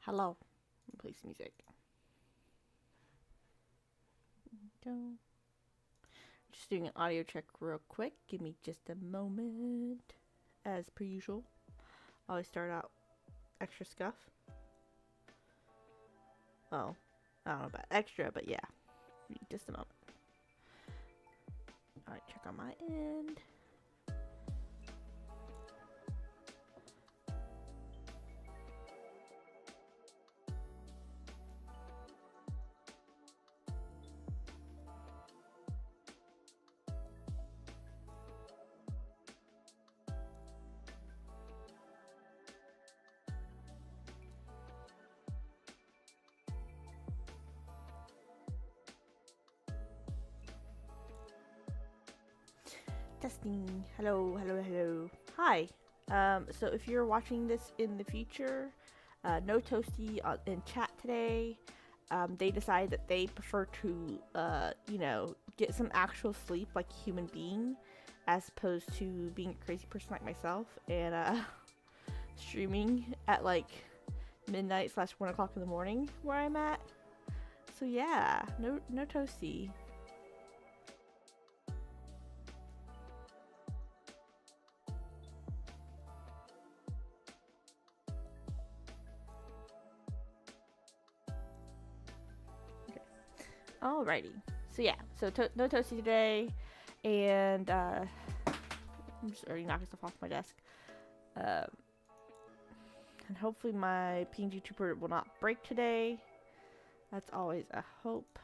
Hello. Play some music. Go. Just doing an audio check real quick. Give me just a moment. As per usual. Always start out extra scuff. Oh. I don't know about extra, but yeah. Just a moment. Alright, check on my end. Testing. Hello, hello, hello. Hi. So if you're watching this in the future, no Toasty in chat today. They decided that they prefer to, get some actual sleep like a human being, as opposed to being a crazy person like myself and streaming at like midnight / 1 o'clock in the morning where I'm at. So yeah, no Toasty. Alrighty. So yeah, no Toasty today, and I'm just already knocking stuff off my desk. And hopefully my PNG Trooper will not break today. That's always a hope.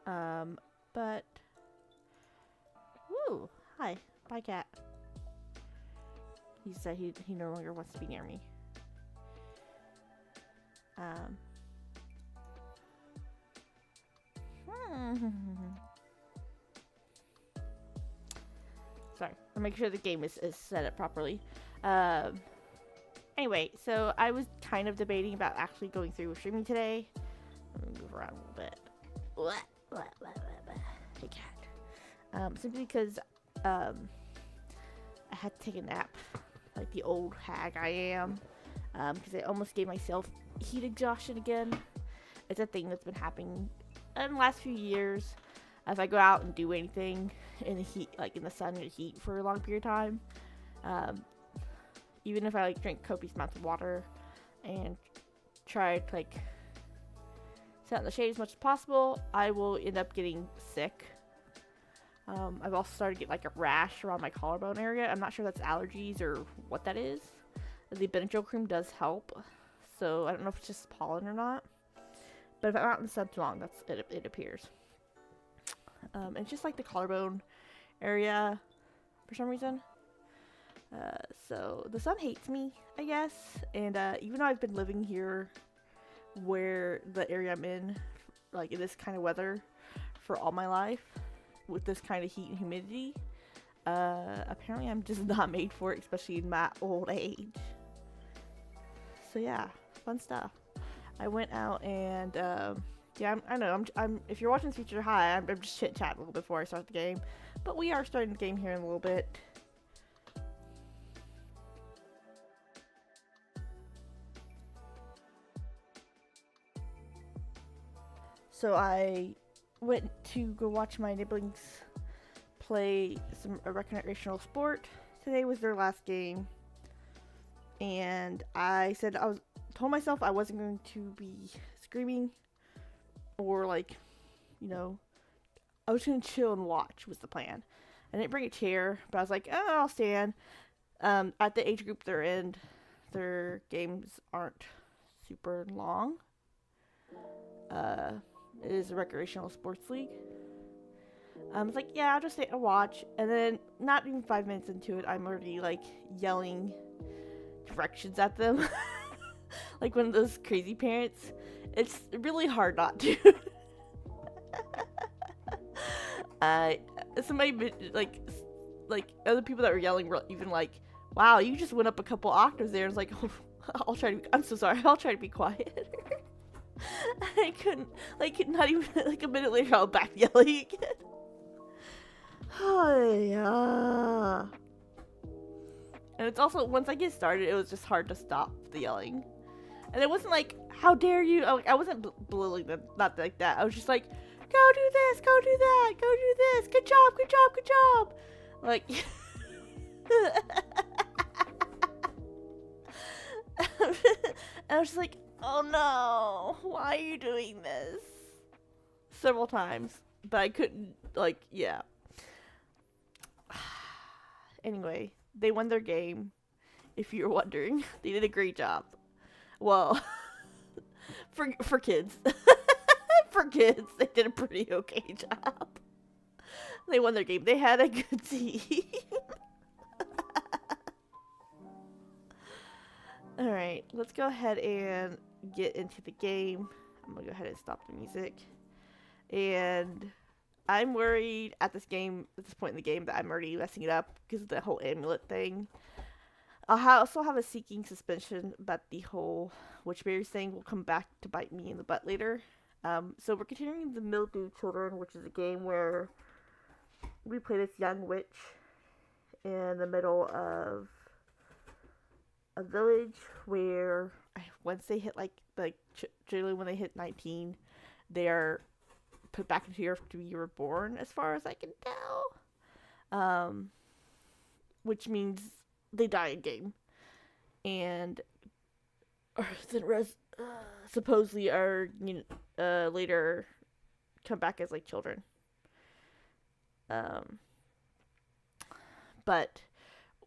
But woo! Hi, bye cat. He said he no longer wants to be near me. Sorry, I'll make sure the game is set up properly. Anyway, so I was kind of debating about actually going through with streaming today. Let me move around a little bit. Hey cat. Simply because I had to take a nap, like the old hag I am. Because I almost gave myself heat exhaustion again. It's a thing that's been happening in the last few years. If I go out and do anything in the heat, like in the sun or heat for a long period of time, even if I like drink copious amounts of water and try to like sit out in the shade as much as possible, I will end up getting sick. I've also started to get like a rash around my collarbone area. I'm not sure if that's allergies or what that is. The Benadryl cream does help, so I don't know if it's just pollen or not. But if I'm out in the sun too long, that's it appears. It's just like the collarbone area for some reason. So the sun hates me, I guess. And even though I've been living here where the area I'm in, like in this kind of weather for all my life, with this kind of heat and humidity, apparently I'm just not made for it, especially in my old age. So yeah, fun stuff. I went out and yeah, I know. I'm. If you're watching this feature, hi. I'm just chit chatting a little before I start the game, but we are starting the game here in a little bit. So I went to go watch my nibblings play a recreational sport. Today was their last game, and I said told myself I wasn't going to be screaming. Or like, I was gonna chill and watch was the plan. I didn't bring a chair, but I was like, oh, I'll stand. At the age group they're in, their games aren't super long. It is a recreational sports league. I was like, yeah, I'll just stay and watch. And then, not even 5 minutes into it, I'm already like yelling directions at them. Like one of those crazy parents. It's really hard not to. Somebody like other people that were yelling were even like, "Wow, you just went up a couple octaves there." I was like, oh, I'm so sorry. I'll try to be quiet. I couldn't. Like not even like a minute later, I was back yelling again. Oh yeah. And it's also once I get started, it was just hard to stop the yelling. And it wasn't like, how dare you? I wasn't belittling them, not like that. I was just like, go do this, go do that, go do this. Good job, good job, good job. Like, I was just like, oh no, why are you doing this? Several times, but I couldn't, like, yeah. Anyway, they won their game. If you're wondering, they did a great job. Well, for kids, for kids, they did a pretty okay job. They won their game. They had a good team. All right, let's go ahead and get into the game. I'm gonna go ahead and stop the music. And I'm worried at this point in the game, that I'm already messing it up because of the whole amulet thing. I'll also have a seeking suspicion that the whole witchberries thing will come back to bite me in the butt later. So we're continuing the Mildew Children, which is a game where we play this young witch in the middle of a village where once they hit generally when they hit 19, they are put back into the earth to be reborn, as far as I can tell. Which means they die in game, and supposedly are later come back as like children. But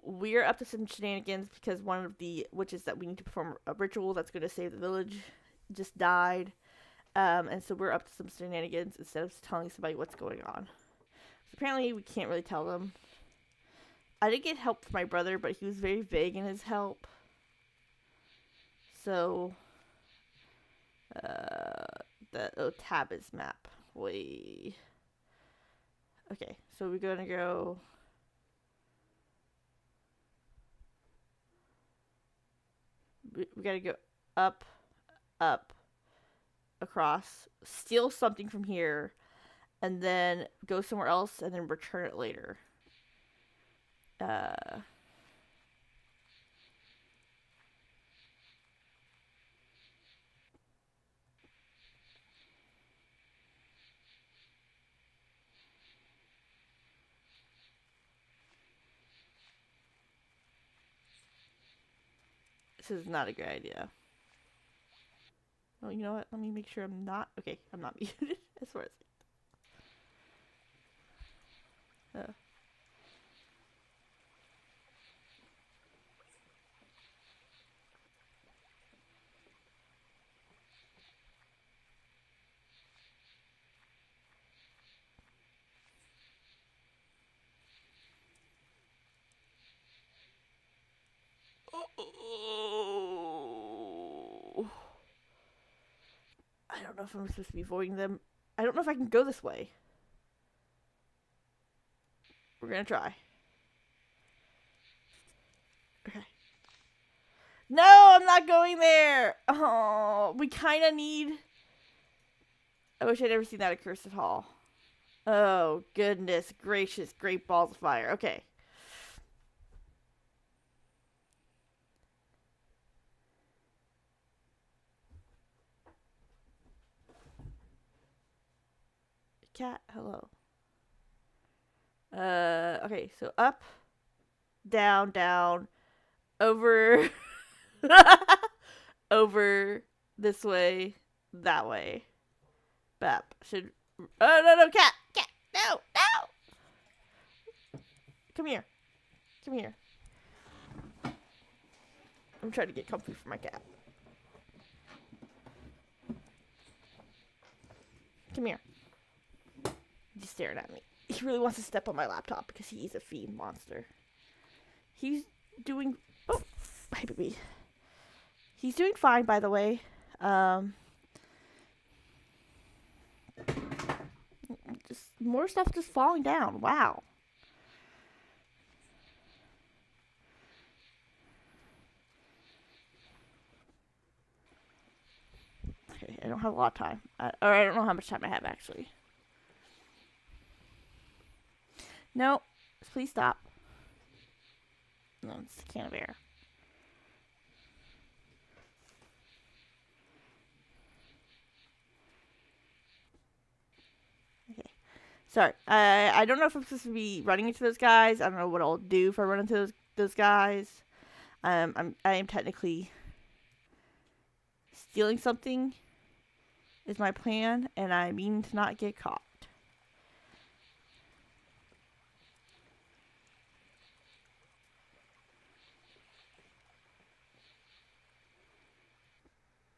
we're up to some shenanigans because one of the witches that we need to perform a ritual that's going to save the village just died. And so we're up to some shenanigans instead of telling somebody what's going on. So apparently we can't really tell them. I did get help from my brother, but he was very vague in his help. So, tab is map. Wait. Okay, so we're gonna go. We gotta go up, across, steal something from here, and then go somewhere else, and then return it later. This is not a good idea. Oh, you know what? Let me make sure I'm not. Okay, I'm not muted as far as. I don't know if I'm supposed to be avoiding them. I don't know if I can go this way. We're gonna try. Okay. No, I'm not going there! Oh, we kinda need... I wish I'd never seen that at Cursed Hall. Oh, goodness gracious, great balls of fire. Okay. Cat, hello. Okay, so up, down, down, over, over, this way, that way. Bap. Should, oh, no, cat, no. Come here. I'm trying to get comfy for my cat. Come here. He's staring at me. He really wants to step on my laptop because he's a fiend monster. He's doing... Oh, hi, baby. He's doing fine, by the way. Just more stuff just falling down. Wow. Okay, I don't have a lot of time. Or I don't know how much time I have, actually. No, please stop. No, it's a can of air. Sorry. I don't know if I'm supposed to be running into those guys. I don't know what I'll do if I run into those guys. I am technically stealing something is my plan, and I mean to not get caught.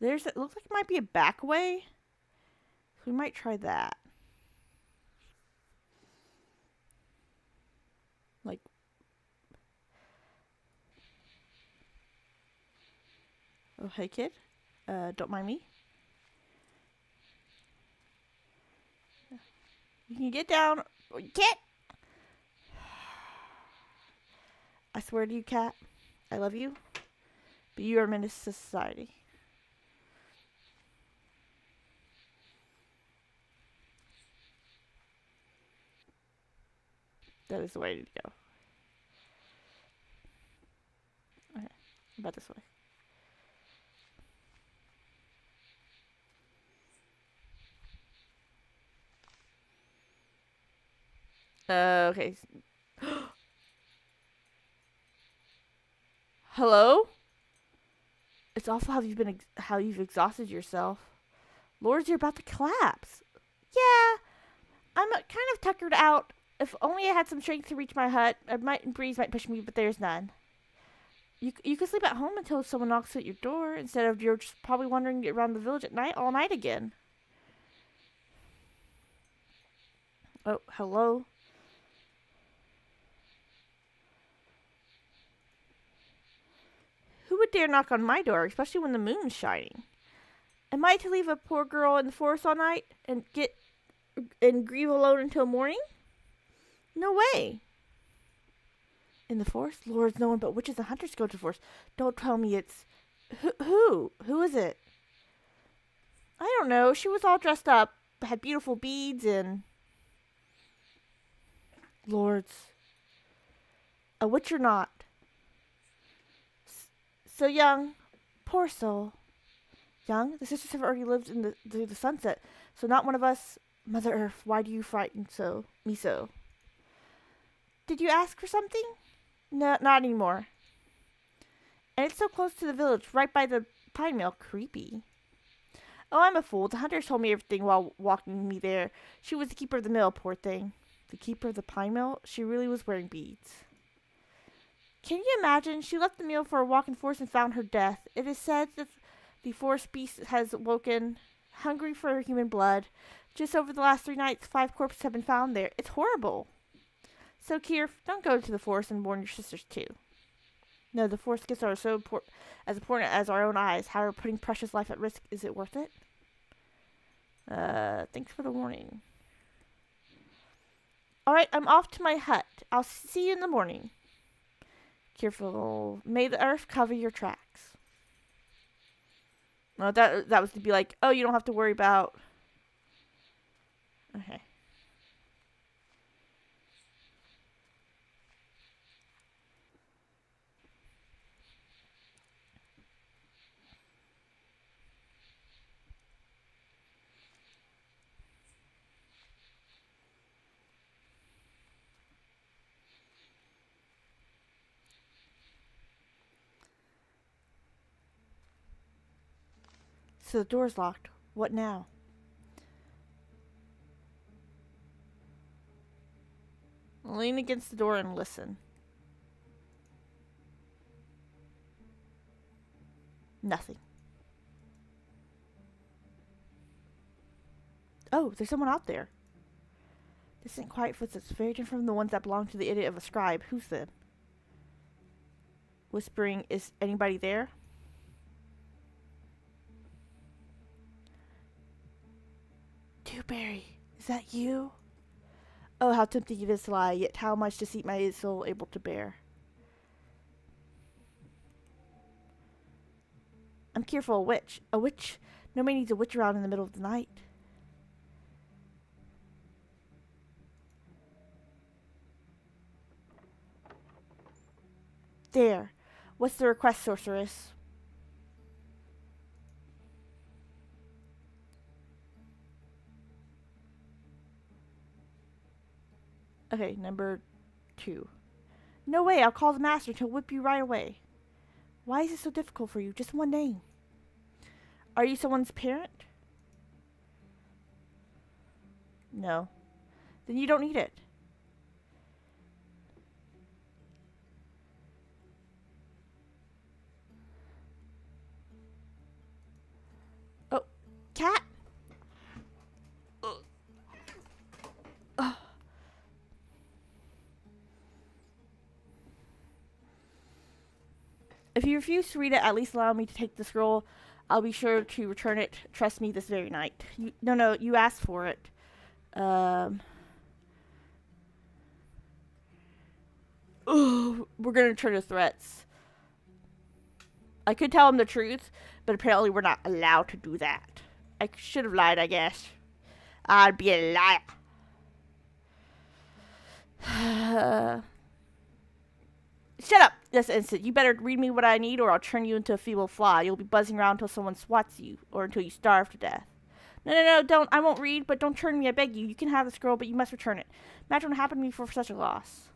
It looks like it might be a back way. We might try that. Like, oh, hey kid. Don't mind me. You can get down. Cat! I swear to you, cat, I love you, but you are a menace to society. That is the way to go. Okay, about this way. Okay. Hello? It's awful how you've exhausted yourself. Lords, you're about to collapse. Yeah, I'm kind of tuckered out. If only I had some strength to reach my hut. A breeze might push me, but there's none. You could sleep at home until someone knocks at your door, instead of you're just probably wandering around the village at night all night again. Oh, hello? Who would dare knock on my door, especially when the moon's shining? Am I to leave a poor girl in the forest all night and grieve alone until morning? No way. In the forest? Lords, no one but witches and hunters go to the forest. Don't tell me it's... Who? Who is it? I don't know. She was all dressed up, had beautiful beads and... Lords. A witch or not? So young. Poor soul. Young? The sisters have already lived through the sunset, so not one of us... Mother Earth, why do you frighten me so? Did you ask for something? No, not anymore. And it's so close to the village, right by the pine mill. Creepy. Oh, I'm a fool. The hunters told me everything while walking me there. She was the keeper of the mill, poor thing. The keeper of the pine mill? She really was wearing beads. Can you imagine? She left the mill for a walk in forest and found her death. It is said that the forest beast has woken, hungry for human blood. Just over the last 3 nights, 5 corpses have been found there. It's horrible. So, Kyrphel, don't go to the forest and warn your sisters, too. No, the forest gifts are so important as our own eyes. However, putting precious life at risk, is it worth it? Thanks for the warning. Alright, I'm off to my hut. I'll see you in the morning. Kyrphel, may the earth cover your tracks. Well, that was to be like, oh, you don't have to worry about... Okay. So the door's locked. What now? Lean against the door and listen. Nothing. Oh, there's someone out there. This isn't quiet footsteps, very different from the ones that belong to the idiot of a scribe. Who's then? Whispering, is anybody there? Dewberry, is that you? Oh, how tempting it is to lie, yet how much deceit my soul able to bear. I'm Kyrphel, a witch. A witch? Nobody needs a witch around in the middle of the night. There. What's the request, sorceress? Okay, number 2. No way, I'll call the master to whip you right away. Why is it so difficult for you? Just one name. Are you someone's parent? No. Then you don't need it. Oh, cat? If you refuse to read it, at least allow me to take the scroll. I'll be sure to return it. Trust me, this very night. No, you asked for it. We're gonna return to threats. I could tell him the truth, but apparently we're not allowed to do that. I should have lied, I guess. I'd be a liar. Shut up this instant. You better read me what I need or I'll turn you into a feeble fly. You'll be buzzing around until someone swats you or until you starve to death. No, don't. I won't read, but don't turn me, I beg you. You can have the scroll, but you must return it. Imagine what happened to me for such a loss.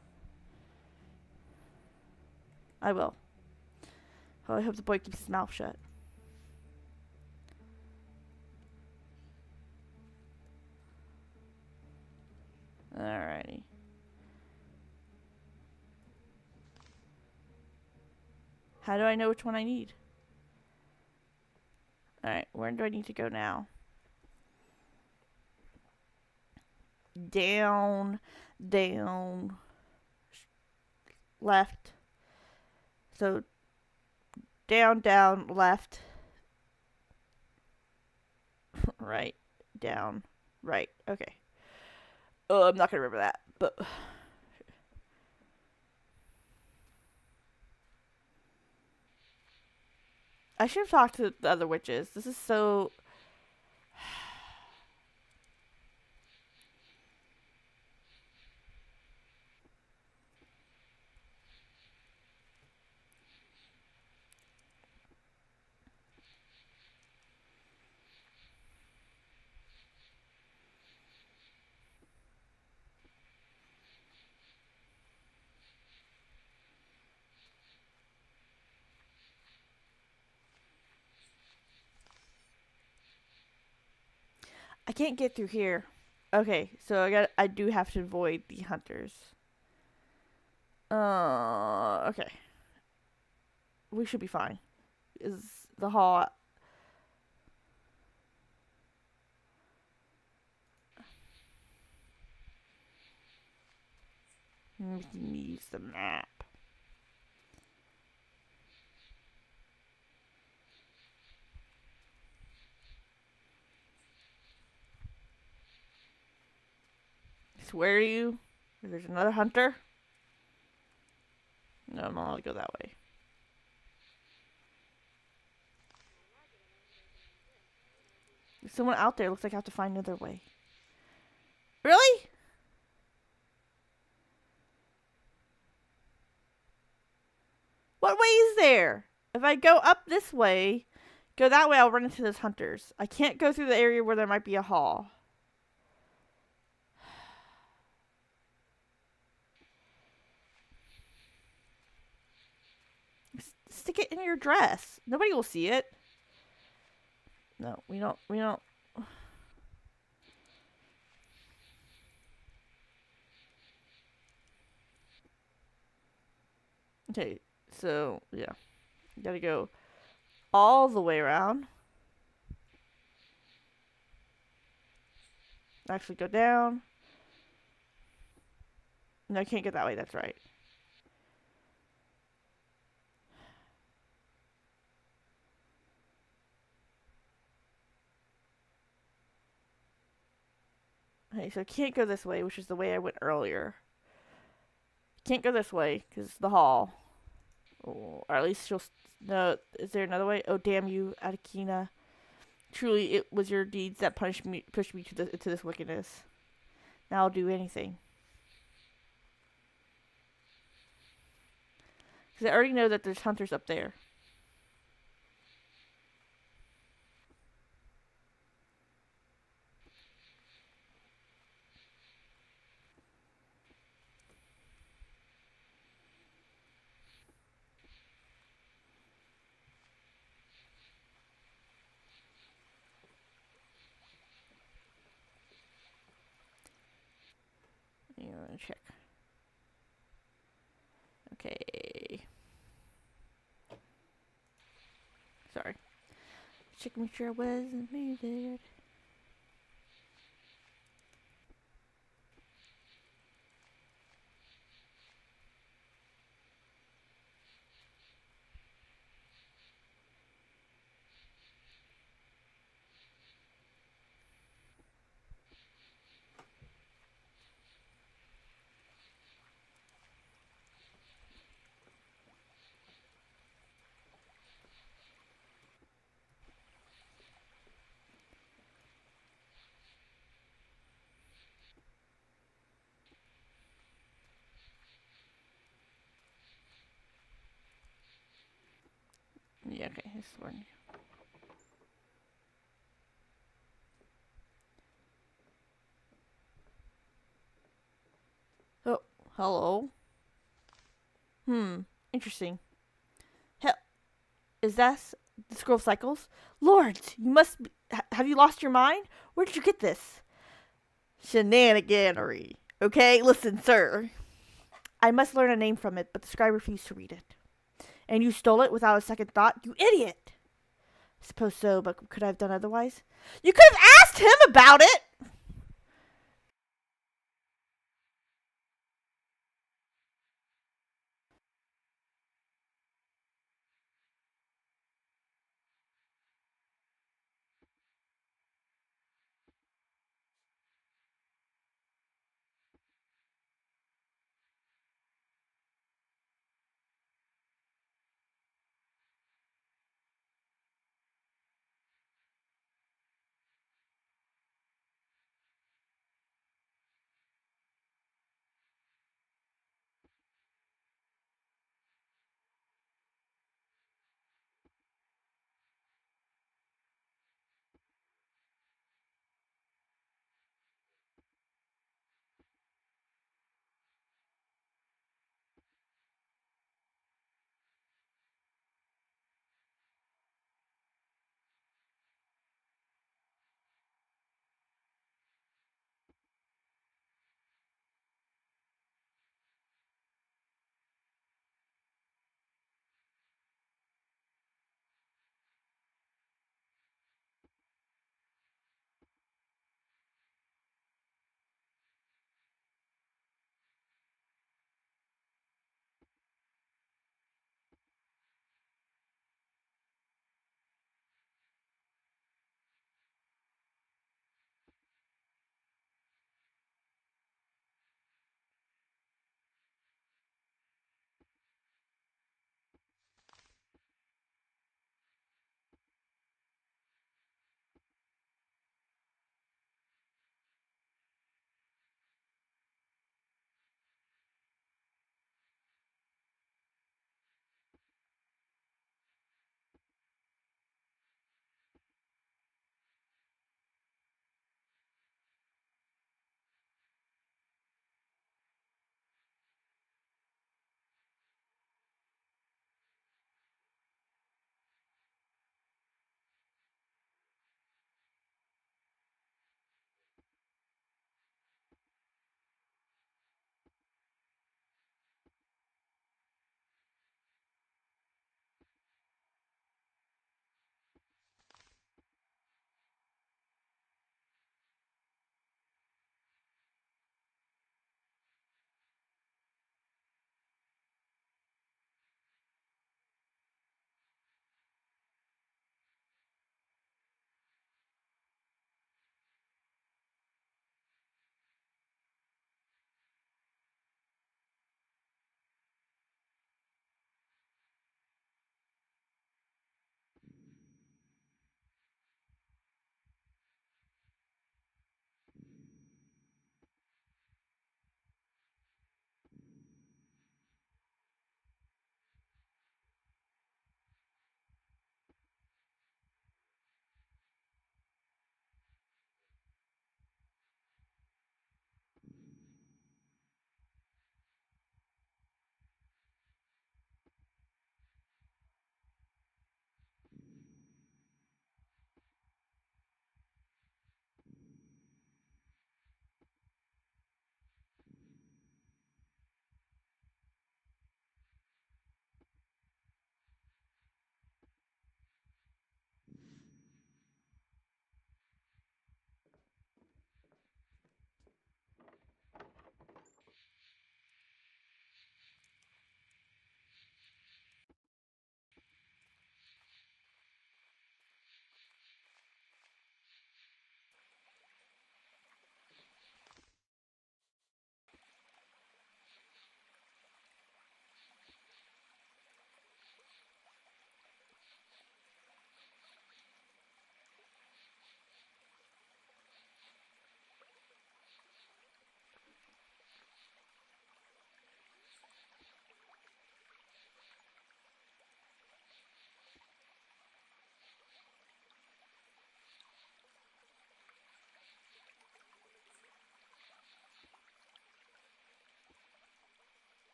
I will. Oh, I hope the boy keeps his mouth shut. Alrighty. How do I know which one I need? Alright, where do I need to go now? Down, down, left. So, down, left, right, down, right. Okay. Oh, I'm not gonna remember that, but I should have talked to the other witches. This is so... I can't get through here. Okay, so I do have to avoid the hunters. Okay. We should be fine. Is the hall... Let me use the map. Swear to you, if there's another hunter. No, I'm not gonna go that way. There's someone out there. Looks like I have to find another way. Really? What way is there? If I go up this way, go that way, I'll run into those hunters. I can't go through the area where there might be a hall. Stick it in your dress. Nobody will see it. No, we don't. Okay, so, yeah. You gotta go all the way around. Actually, go down. No, I can't get that way. That's right. Okay, so I can't go this way, which is the way I went earlier. Can't go this way, because it's the hall. Or at least she'll... No, is there another way? Oh, damn you, Adekina. Truly, it was your deeds that pushed me to this wickedness. Now I'll do anything. Because I already know that there's hunters up there. gonna check. Okay. Sorry. Check, make sure I wasn't muted. Yeah, okay, this one. Oh, hello. Interesting. Hell, is that the scroll of cycles? Lords, you must be, have you lost your mind? Where did you get this? Shenaniganery. Okay, listen, sir. I must learn a name from it, but the scribe refused to read it. And you stole it without a second thought? You idiot! I suppose so, but could I have done otherwise? You could have asked him about it!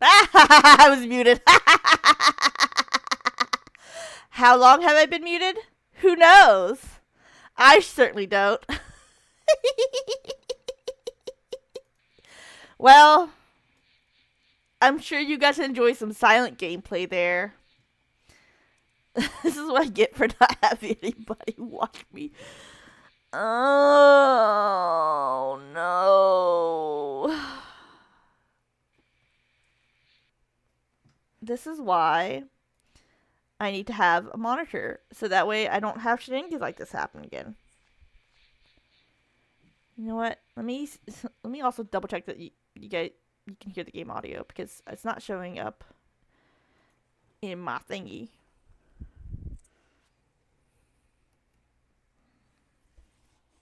I was muted. How long have I been muted? Who knows? I certainly don't. Well, I'm sure you got to enjoy some silent gameplay there. This is what I get for not having anybody watch me. Oh, no. This is why I need to have a monitor, so that way I don't have shenanigans like this happen again. You know what? Let me also double check that you can hear the game audio, because it's not showing up in my thingy.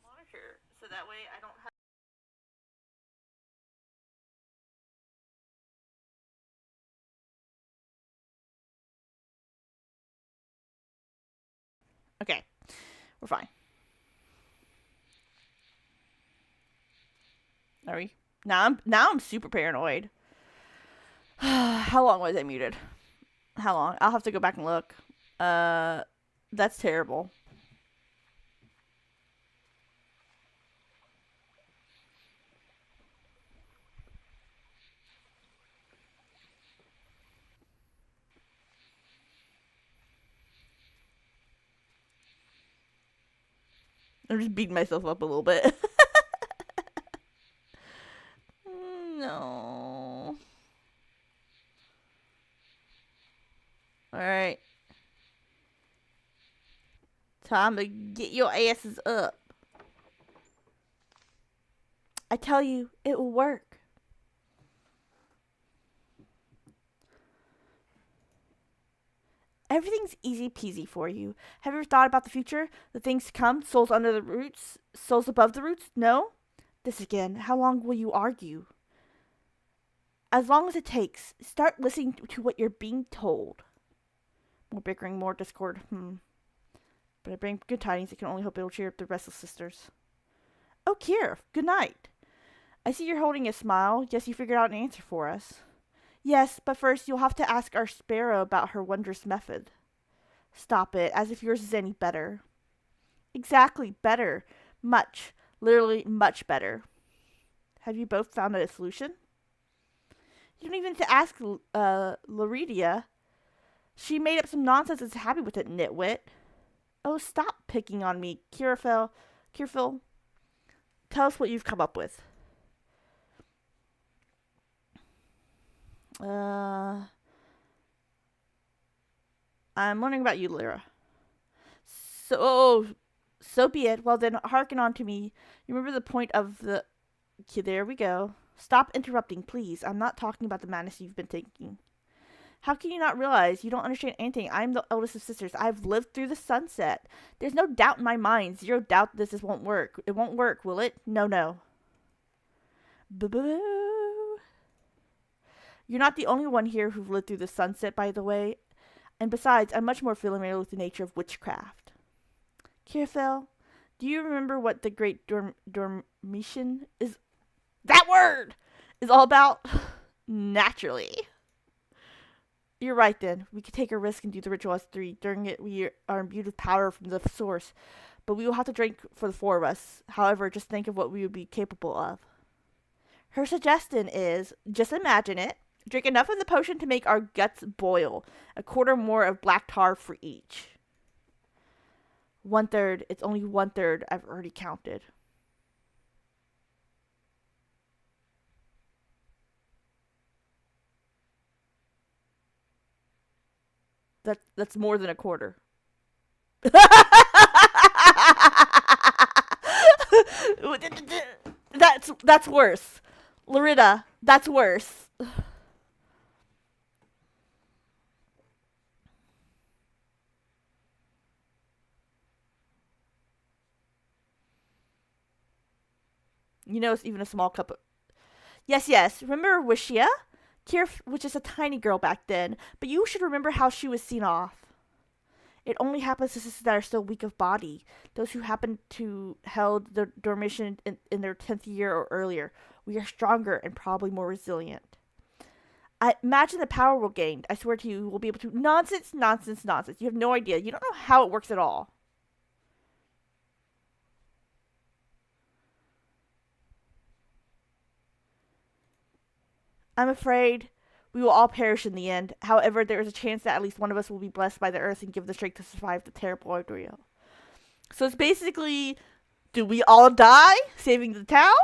Monitor, so that way I don't have. Okay, we're fine. Are we? Now I'm super paranoid. How long was I muted? How long? I'll have to go back and look. That's terrible. I'm just beating myself up a little bit. No. Alright. Time to get your asses up. I tell you, it will work. Everything's easy peasy for you. Have you ever thought about the future? The things to come? Souls under the roots? Souls above the roots? No? This again. How long will you argue? As long as it takes. Start listening to what you're being told. More bickering, more discord. But I bring good tidings. I can only hope it'll cheer up the restless sisters. Oh, Kyrphel, good night. I see you're holding a smile. Yes, you figured out an answer for us. Yes, but first you'll have to ask our sparrow about her wondrous method. Stop it, as if yours is any better. Exactly, better. Much. Literally much better. Have you both found a solution? You don't even have to ask Laridia. She made up some nonsense and is happy with it, nitwit. Oh, stop picking on me, Kyrphel. Tell us what you've come up with. I'm wondering about you, Lyra. So be it. Well then, hearken on to me. You remember the point of the... Okay, there we go. Stop interrupting, please. I'm not talking about the madness you've been thinking. How can you not realize? You don't understand anything. I'm the eldest of sisters. I've lived through the sunset. There's no doubt in my mind. Zero doubt this won't work. It won't work, will it? No. Boo-boo. You're not the only one here who've lived through the sunset, by the way. And besides, I'm much more familiar with the nature of witchcraft. Kyrphel, do you remember what the Great Dormition is? That word! Is all about? Naturally. You're right then. We could take a risk and do the ritual as three. During it, we are imbued with power from the source. But we will have to drink for the four of us. However, just think of what we would be capable of. Her suggestion is, just imagine it. Drink enough of the potion to make our guts boil. A quarter more of black tar for each. 1/3. It's only 1/3. I've already counted. That's more than a quarter. That's worse. Larita, that's worse. You know, it's even a small cup of... Yes. Remember Wishia? Kyrphel was just a tiny girl back then, but you should remember how she was seen off. It only happens to sisters that are still weak of body, those who happen to held the dormition in their 10th year or earlier. We are stronger and probably more resilient. Imagine the power we'll gain. I swear to you, we'll be able to. Nonsense, nonsense, nonsense. You have no idea. You don't know how it works at all. I'm afraid we will all perish in the end. However, there is a chance that at least one of us will be blessed by the earth and give the strength to survive the terrible ordeal. So it's basically, do we all die saving the town?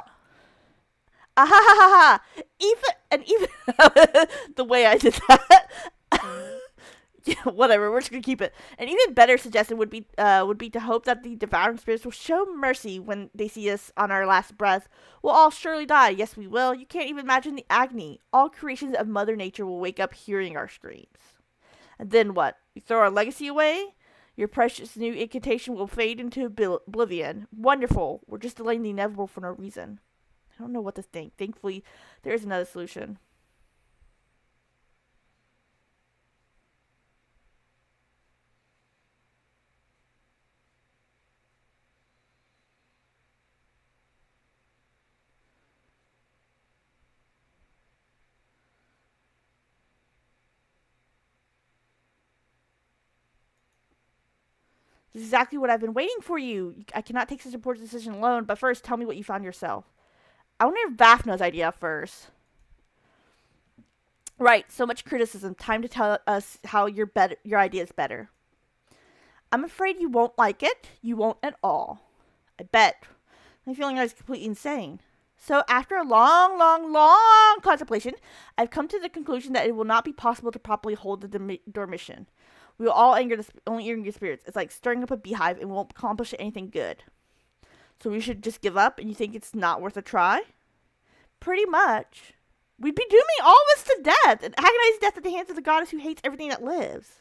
Ah ha ha ha ha! Even the way I did that. Yeah, whatever. We're just gonna keep it. An even better suggestion would be to hope that the devouring spirits will show mercy when they see us on our last breath. We'll all surely die. Yes, we will. You can't even imagine the agony. All creations of Mother Nature will wake up hearing our screams. And then what? You throw our legacy away? Your precious new incantation will fade into oblivion. Wonderful. We're just delaying the inevitable for no reason. I don't know what to think. Thankfully, there is another solution. This is exactly what I've been waiting for you. I cannot take such an important decision alone, but first, tell me what you found yourself. I want to hear Vafna's idea first. Right, so much criticism. Time to tell us how your idea is better. I'm afraid you won't like it. You won't at all. I bet. I'm feeling I was completely insane. So after a long, long, long contemplation, I've come to the conclusion that it will not be possible to properly hold the dormition. We will all only anger spirits. It's like stirring up a beehive and won't accomplish anything good. So we should just give up, and you think it's not worth a try? Pretty much. We'd be dooming all of us to death, an agonized death at the hands of the goddess who hates everything that lives.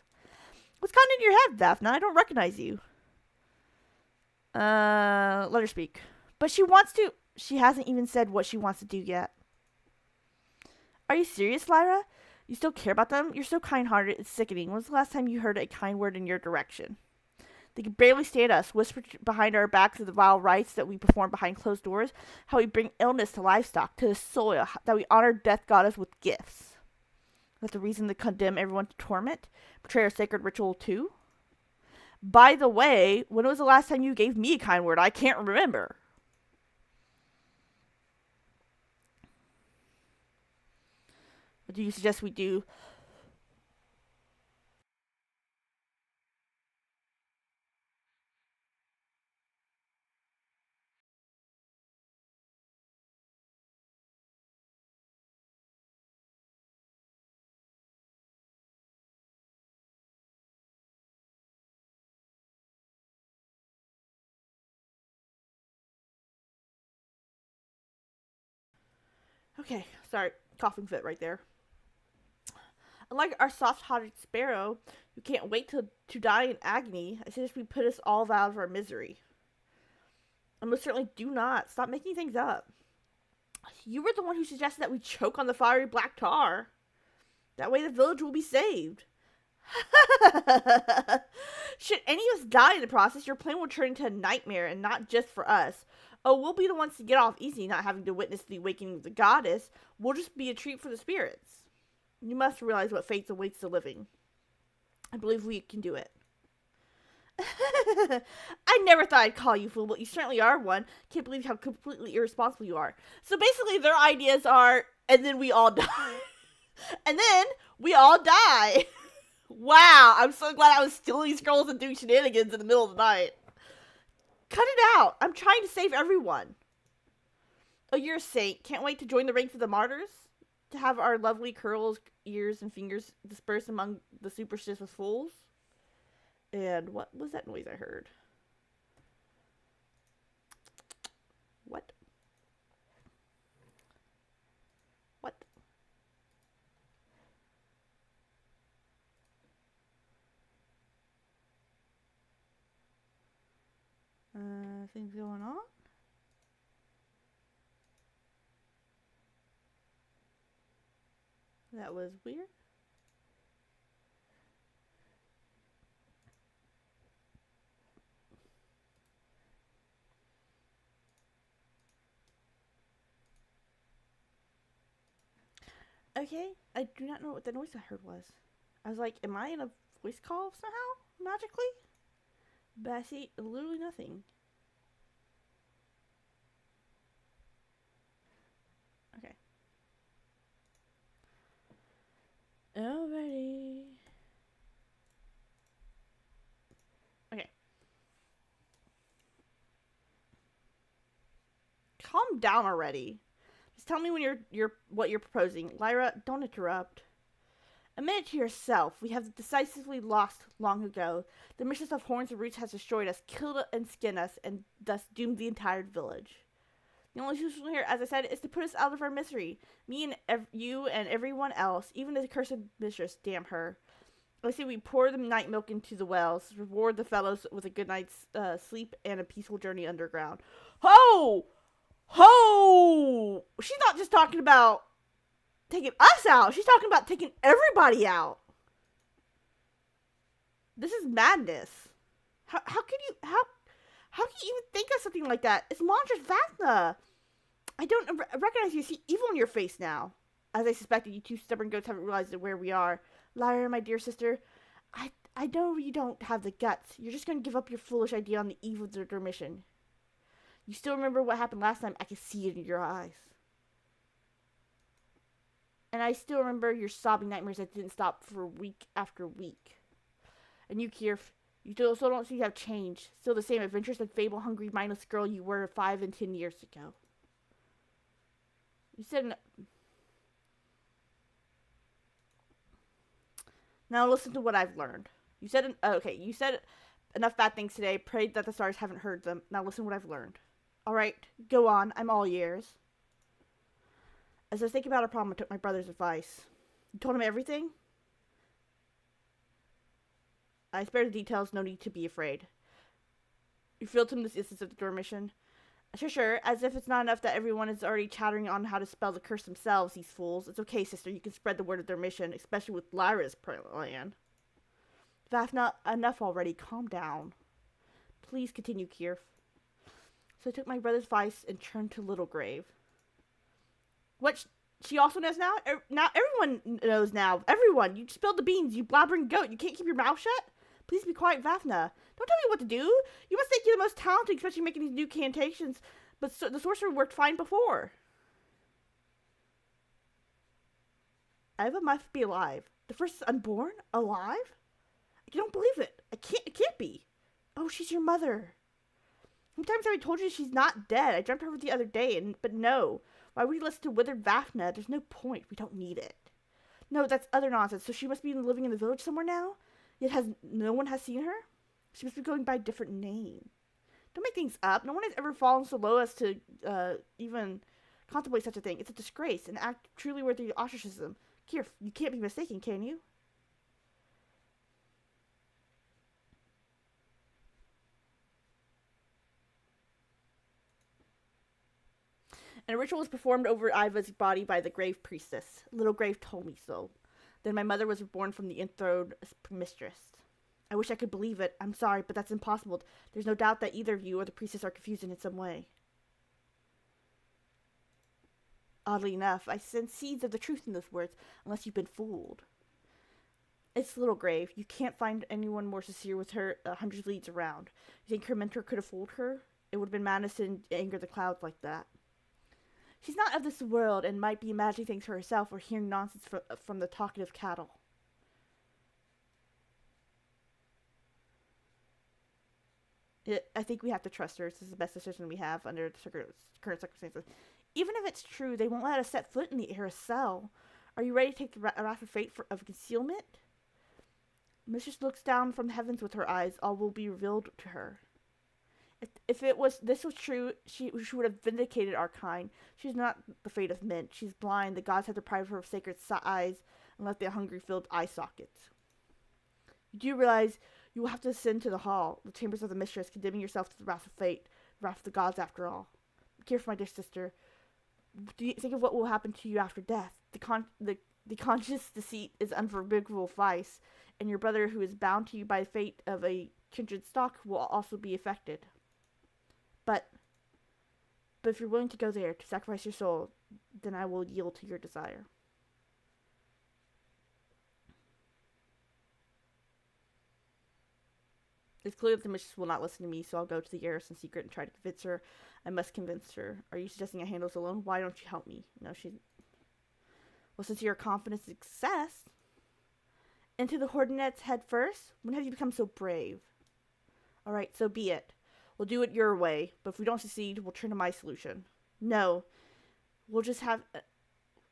What's gone into your head, Vafna? I don't recognize you. Let her speak. But she wants to. She hasn't even said what she wants to do yet. Are you serious, Lyra? You still care about them? You're so kind-hearted, it's sickening. When's the last time you heard a kind word in your direction? They can barely stand us, whisper behind our backs of the vile rites that we perform behind closed doors, how we bring illness to livestock, to the soil, that we honor death goddess with gifts. That's the reason to condemn everyone to torment? Betray our sacred ritual too? By the way, when was the last time you gave me a kind word? I can't remember. What do you suggest we do? Okay, sorry, coughing fit right there. Unlike our soft-hearted sparrow, who can't wait to die in agony, I suggest we put us all out of our misery. And most certainly do not. Stop making things up. You were the one who suggested that we choke on the fiery black tar. That way the village will be saved. Should any of us die in the process, your plan will turn into a nightmare, and not just for us. Oh, we'll be the ones to get off easy, not having to witness the awakening of the goddess. We'll just be a treat for the spirits. You must realize what fate awaits the living. I believe we can do it. I never thought I'd call you fool, but you certainly are one. Can't believe how completely irresponsible you are. So basically their ideas are, and then we all die. And then we all die. Wow, I'm so glad I was stealing scrolls and doing shenanigans in the middle of the night. Cut it out. I'm trying to save everyone. Oh, you're a saint. Can't wait to join the ranks of the martyrs? To have our lovely curls, ears, and fingers dispersed among the superstitious fools? And what was that noise I heard? What? What? Things going on? That was weird. Okay, I do not know what the noise I heard was. I was like, am I in a voice call somehow? Magically? But I see literally nothing. Okay. Alrighty. Okay. Calm down already. Just tell me when you're what you're proposing. Lyra, don't interrupt. Admit it to yourself. We have decisively lost long ago. The Mistress of Horns and Roots has destroyed us, killed and skinned us, and thus doomed the entire village. The only solution here, as I said, is to put us out of our misery. Me and you and everyone else, even the cursed mistress, damn her. I say we pour the night milk into the wells, reward the fellows with a good night's sleep and a peaceful journey underground. Ho! Ho! She's not just talking about taking us out. She's talking about taking everybody out. This is madness. How can you even think of something like that? It's monstrous Vathna. I don't recognize you. See evil in your face now. As I suspected, you two stubborn goats haven't realized where we are. Lyra, my dear sister, I know you don't have the guts. You're just going to give up your foolish idea on the eve of their mission. You still remember what happened last time? I can see it in your eyes. And I still remember your sobbing nightmares that didn't stop for week after week. And you, Kyrphel, you still don't seem to have changed. Still the same adventurous and fable-hungry, mindless girl you were 5 and 10 years ago. You said... Now listen to what I've learned. You said enough bad things today. Prayed that the stars haven't heard them. Now listen to what I've learned. Alright, go on. I'm all ears. As I was thinking about a problem, I took my brother's advice. You told him everything? I spared the details, no need to be afraid. You revealed to him the instance of the door mission? Sure, as if it's not enough that everyone is already chattering on how to spell the curse themselves, these fools. It's okay, sister, you can spread the word of their mission, especially with Lyra's plan. Vathna, enough already, calm down. Please continue, Kyrphel. So I took my brother's advice and turned to Littlegrave. What, she also knows now? Now everyone knows now. Everyone, you spilled the beans, you blabbering goat. You can't keep your mouth shut? Please be quiet, Vathna. Don't tell me what to do. You must think you're the most talented, especially making these new cantations. But the sorcerer worked fine before. Eva must be alive. The first is unborn? Alive? I don't believe it. It can't be. Oh, she's your mother. Sometimes I told you she's not dead. I dreamt of her the other day, but no. Why would you listen to withered Vathna? There's no point. We don't need it. No, that's utter nonsense. So she must be living in the village somewhere now? Yet no one has seen her? She must be going by a different name. Don't make things up. No one has ever fallen so low as to even contemplate such a thing. It's a disgrace, an act truly worthy of ostracism. Kyrphel, you can't be mistaken, can you? And a ritual was performed over Iva's body by the grave priestess. Littlegrave told me so. Then my mother was reborn from the enthroned mistress. I wish I could believe it. I'm sorry, but that's impossible. There's no doubt that either of you or the priestess are confused in some way. Oddly enough, I sense seeds of the truth in those words, unless you've been fooled. It's Littlegrave. You can't find anyone more sincere with her 100 leagues around. You think her mentor could have fooled her? It would have been madness to anger the clouds like that. She's not of this world and might be imagining things for herself or hearing nonsense from the talkative cattle. I think we have to trust her. This is the best decision we have under the current circumstances. Even if it's true, they won't let us set foot in the Aracel. Are you ready to take the wrath of fate of concealment? Mistress looks down from the heavens with her eyes. All will be revealed to her. If this was true, she would have vindicated our kind. She's not the fate of men. She's blind. The gods have deprived her of sacred eyes and left the hungry filled eye sockets. You do realize you will have to ascend to the hall, the chambers of the mistress, condemning yourself to the wrath of fate, the wrath of the gods after all. Care for my dear sister. Do you think of what will happen to you after death? The conscious deceit is unforgivable vice, and your brother, who is bound to you by the fate of a kindred stock, will also be affected. But if you're willing to go there, to sacrifice your soul, then I will yield to your desire. It's clear that the mistress will not listen to me, so I'll go to the heiress in secret and try to convince her. I must convince her. Are you suggesting I handle this alone? Why don't you help me? No, she... Well, since you're a confident success... Into the Hornets head first? When have you become so brave? Alright, so be it. We'll do it your way, but if we don't succeed, we'll turn to my solution. No. We'll just have...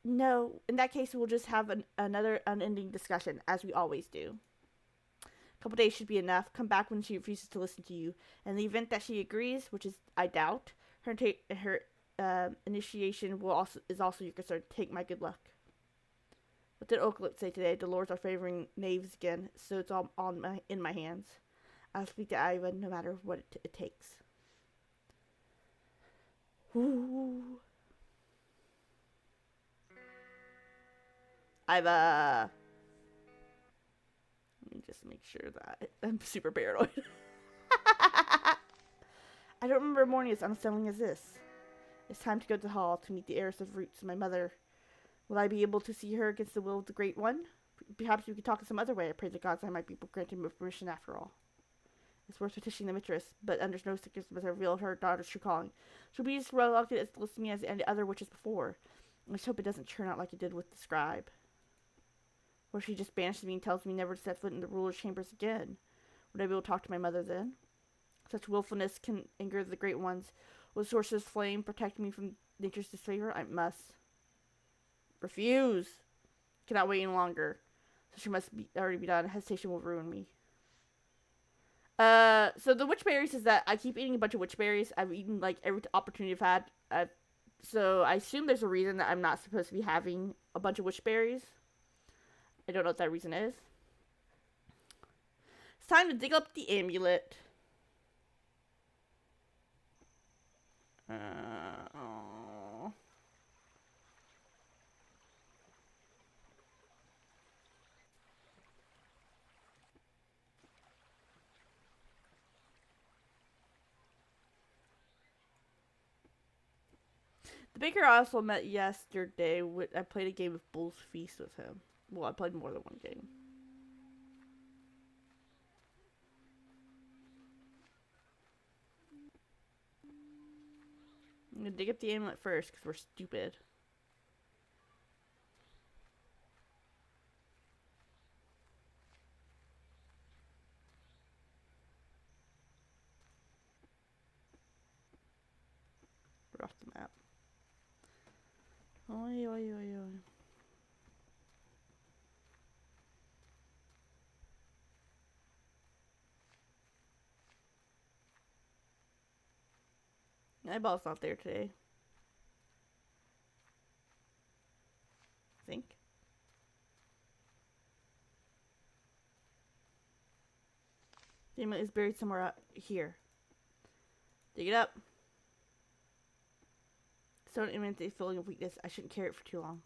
No. In that case, we'll just have another unending discussion, as we always do. A couple days should be enough. Come back when she refuses to listen to you. In the event that she agrees, which is I doubt, her initiation is also your concern. Take my good luck. What did Oaklet say today? The lords are favoring knaves again, so it's all in my hands. I'll speak to Ivan no matter what it takes. Ooh. Iva. Let me just make sure that I'm super paranoid. I don't remember a morning as unsettling as this. It's time to go to the hall to meet the heiress of roots, my mother. Will I be able to see her against the will of the Great One? Perhaps we could talk in some other way. I pray the gods I might be granted permission after all. It's worth petitioning the mistress, but under no circumstances must I reveal her daughter's true calling. She'll be as reluctant as to listen to me as any other witches before. I just hope it doesn't turn out like it did with the scribe. Or she just banishes me and tells me never to set foot in the ruler's chambers again. Would I be able to talk to my mother then? Such willfulness can anger the Great Ones. Will the sorcerer's flame protect me from nature's disfavor? I must. Refuse. Cannot wait any longer. Such must already be done. Hesitation will ruin me. So the witch berries is that I keep eating a bunch of witch berries. I've eaten like every opportunity I've had. So I assume there's a reason that I'm not supposed to be having a bunch of witch berries. I don't know what that reason is. It's time to dig up the amulet. Oh. The baker I also met yesterday. I played a game of Bull's Feast with him. Well, I played more than one game. I'm gonna dig up the amulet first because we're stupid. We're off the map. Oi, oi, oi, oi. Eyeball's not there today. I think. The amulet is buried somewhere out here. Dig it up. So an imminent feeling of weakness. I shouldn't carry it for too long.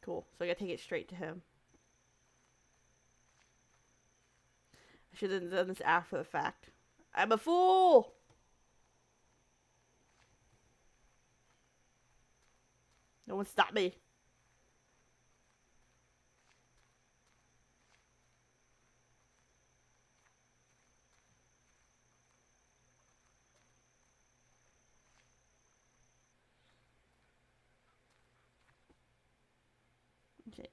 Cool. So I gotta take it straight to him. I should have done this after the fact. I'm a fool! No one stop me. Okay.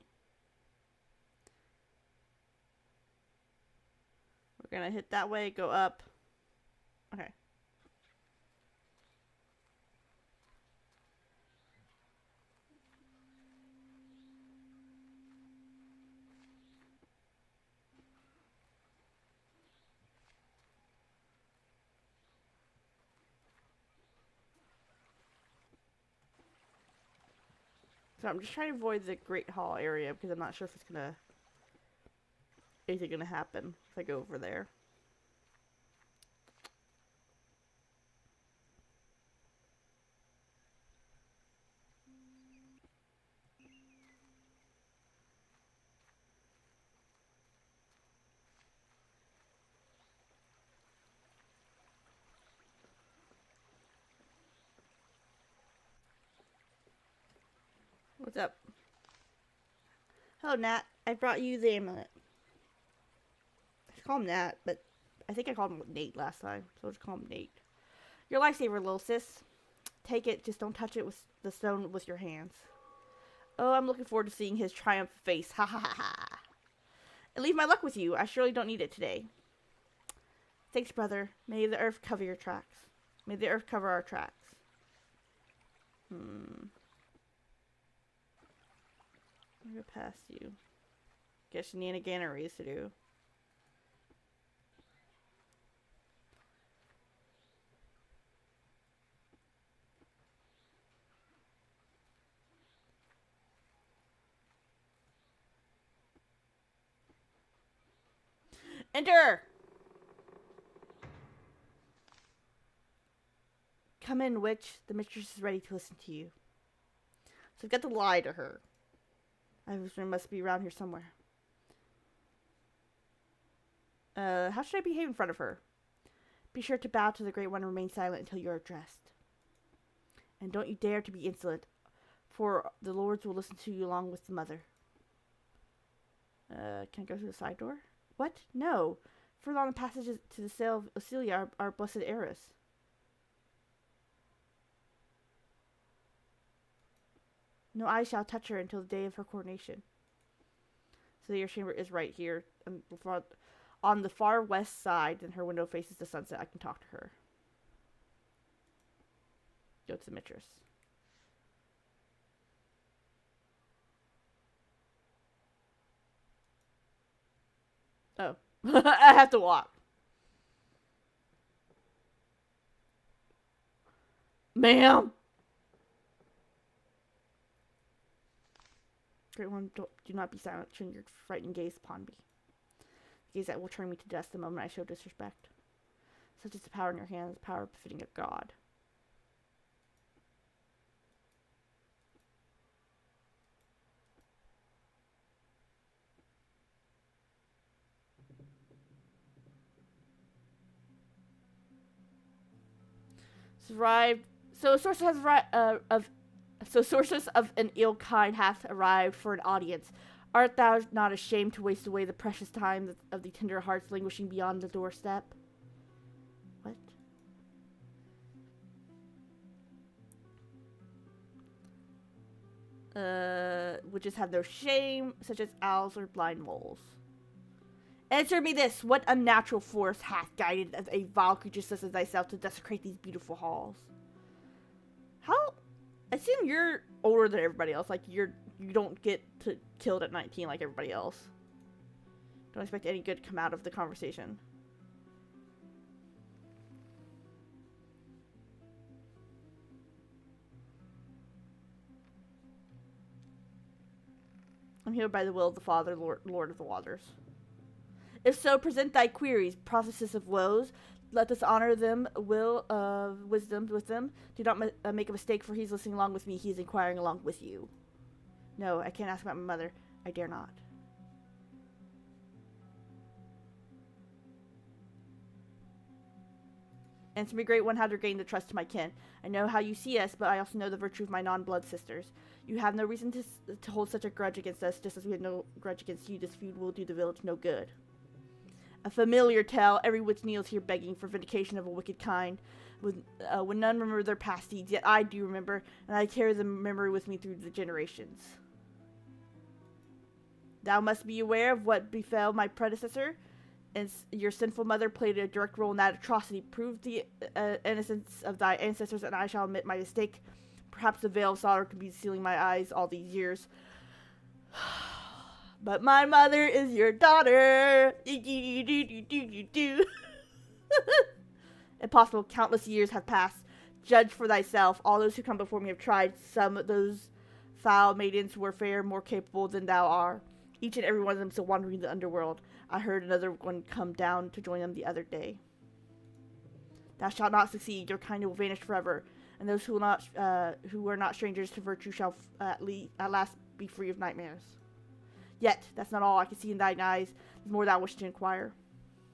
We're gonna hit that way, go up. Okay. So I'm just trying to avoid the Great Hall area because I'm not sure if it's gonna... anything gonna happen if I go over there. What's up? Hello, Nat. I brought you the amulet. call him Nat, but I think I called him Nate last time, so I'll just call him Nate. Your lifesaver, little sis. Take it, just don't touch it with the stone with your hands. Oh, I'm looking forward to seeing his triumphant face. Ha ha ha ha. And leave my luck with you. I surely don't need it today. Thanks, brother. May the earth cover your tracks. May the earth cover our tracks. I'll go past you. Get shenaniganeries to do. Enter! Come in, witch. The mistress is ready to listen to you. So I've got to lie to her. I must be around here somewhere. How should I behave in front of her? Be sure to bow to the Great One and remain silent until you are addressed. And don't you dare to be insolent, for the lords will listen to you along with the mother. Can I go through the side door? What? No. Further on the passages to the cell of Osilia, our blessed heiress. No eye shall touch her until the day of her coronation. So your chamber is right here, on the far west side, and her window faces the sunset. I can talk to her. Go to the mistress. Oh. I have to walk. Ma'am! Great One, do not be silent. Turn your frightened gaze upon me. The gaze that will turn me to dust the moment I show disrespect. Such is the power in your hands, the power befitting a god. Sources of an ill kind hath arrived for an audience. Art thou not ashamed to waste away the precious time of the tender hearts languishing beyond the doorstep? What? Witches have no shame, such as owls or blind moles. Answer me this, what unnatural force hath guided a vile creature such as thyself to desecrate these beautiful halls? How? I assume you're older than everybody else. Like, you don't get killed at 19 like everybody else. Don't expect any good to come out of the conversation. I'm here by the will of the Father, Lord of the Waters. If so, present thy queries, processes of woes. Let us honor them, will of wisdom with them. Do not make a mistake, for he's listening along with me. He is inquiring along with you. No, I can't ask about my mother. I dare not. Answer me, Great One, how to gain the trust of my kin. I know how you see us, but I also know the virtue of my non-blood sisters. You have no reason to hold such a grudge against us, just as we have no grudge against you. This feud will do the village no good. A familiar tale, every witch kneels here begging for vindication of a wicked kind. When none remember their past deeds, yet I do remember, and I carry the memory with me through the generations. Thou must be aware of what befell my predecessor, and your sinful mother played a direct role in that atrocity. Prove the innocence of thy ancestors, and I shall admit my mistake. Perhaps the veil of sorrow could be sealing my eyes all these years. But my mother is your daughter. Impossible. Countless years have passed. Judge for thyself. All those who come before me have tried. Some of those foul maidens were fair, more capable than thou art. Each and every one of them still wandering the underworld. I heard another one come down to join them the other day. Thou shalt not succeed. Your kind will vanish forever. And those who are not strangers to virtue shall at last be free of nightmares. Yet, that's not all I can see in thine eyes. There's more thou wish to inquire.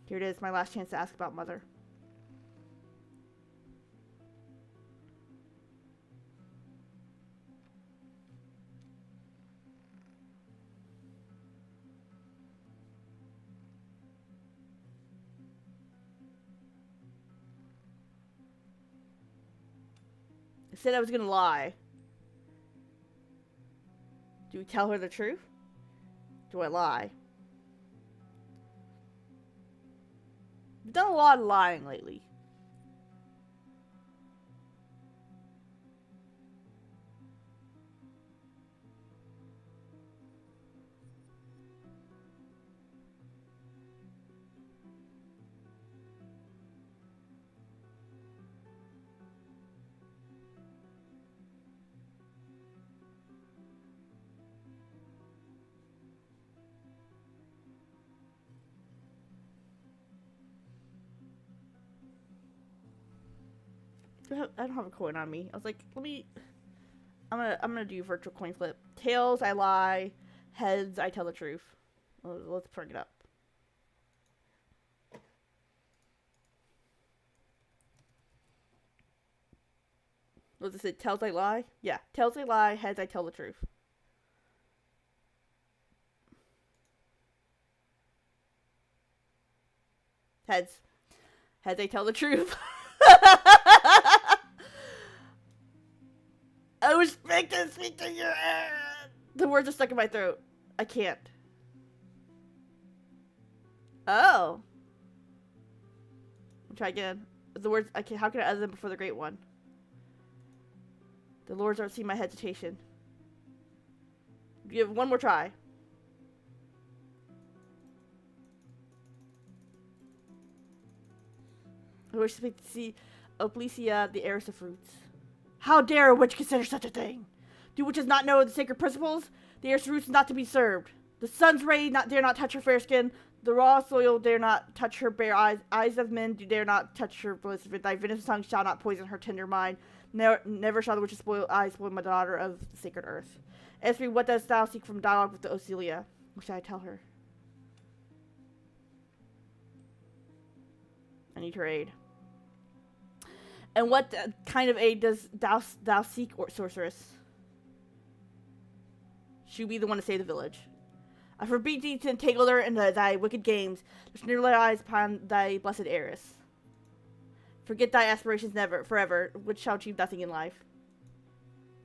Here it is, my last chance to ask about mother. I said I was gonna lie. Do we tell her the truth? Do I lie? I've done a lot of lying lately. I don't have a coin on me. I was like, I'm gonna do virtual coin flip. Tails, I lie. Heads, I tell the truth. Let's bring it up. What does it say? Tails, I lie? Yeah. Tails, I lie. Heads, I tell the truth. Heads. Heads, I tell the truth. I was making speak to your head. The words are stuck in my throat. I can't. Oh. I'll try again. The words I can. How can I utter them before the great one? The lords aren't seeing my hesitation. Give one more try. I wish to see Oplicia, the heiress of fruits. How dare a witch consider such a thing? Do witches not know the sacred principles? The heiress of fruits is not to be served. The sun's ray dare not touch her fair skin. The raw soil dare not touch her bare eyes. Eyes of men dare not touch her bliss. Thy venomous tongue shall not poison her tender mind. Never shall the witch's eyes spoil my daughter of the sacred earth. Ask me, what dost thou seek from dialogue with the Osilia? What shall I tell her? I need her aid. And what kind of aid does thou seek, or sorceress? She be the one to save the village. I forbid thee to entangle her in thy wicked games. Just never lay eyes upon thy blessed heiress. Forget thy aspirations forever, which shall achieve nothing in life.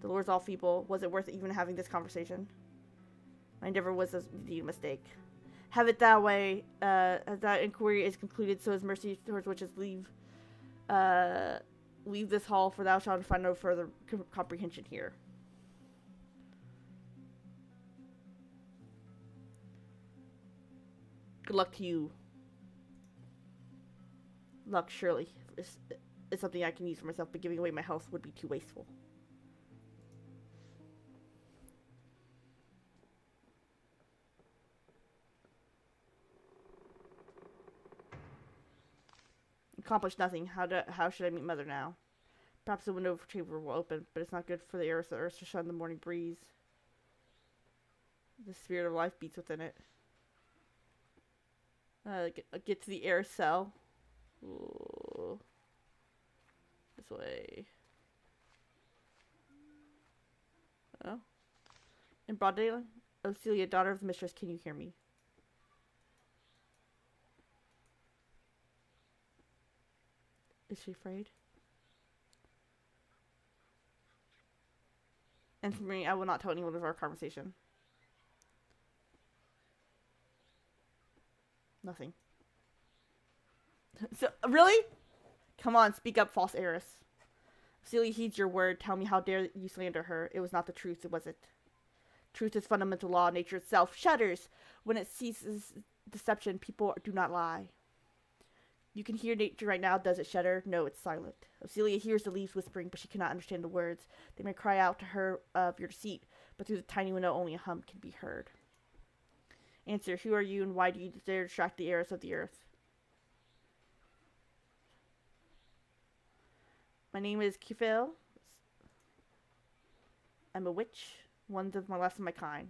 The Lord's all feeble. Was it worth even having this conversation? My endeavor was indeed a mistake. Have it that way, as that inquiry is concluded, so as mercy towards witches leave this hall, for thou shalt find no further comprehension here. Good luck to you. Luck, surely, is something I can use for myself, but giving away my health would be too wasteful. Accomplished nothing. How should I meet Mother now? Perhaps the window of her chamber will open, but it's not good for the air of the earth to shun the morning breeze. The spirit of life beats within it. Get to the air cell. Ooh. This way. Oh. In broad daylight? Oh, Celia, daughter of the mistress, can you hear me? Is she afraid? And for me, I will not tell anyone of our conversation. Nothing. So, really? Come on, speak up, false heiress. Celia heeds your word. Tell me, how dare you slander her? It was not the truth, was it? Truth is fundamental law. Nature itself shudders when it ceases deception. People do not lie. You can hear nature right now. Does it shudder? No, it's silent. Celia hears the leaves whispering, but she cannot understand the words. They may cry out to her of your deceit, but through the tiny window only a hum can be heard. Answer, who are you and why do you dare distract the heiress of the earth? My name is Kyrphel. I'm a witch, one of my last of my kind.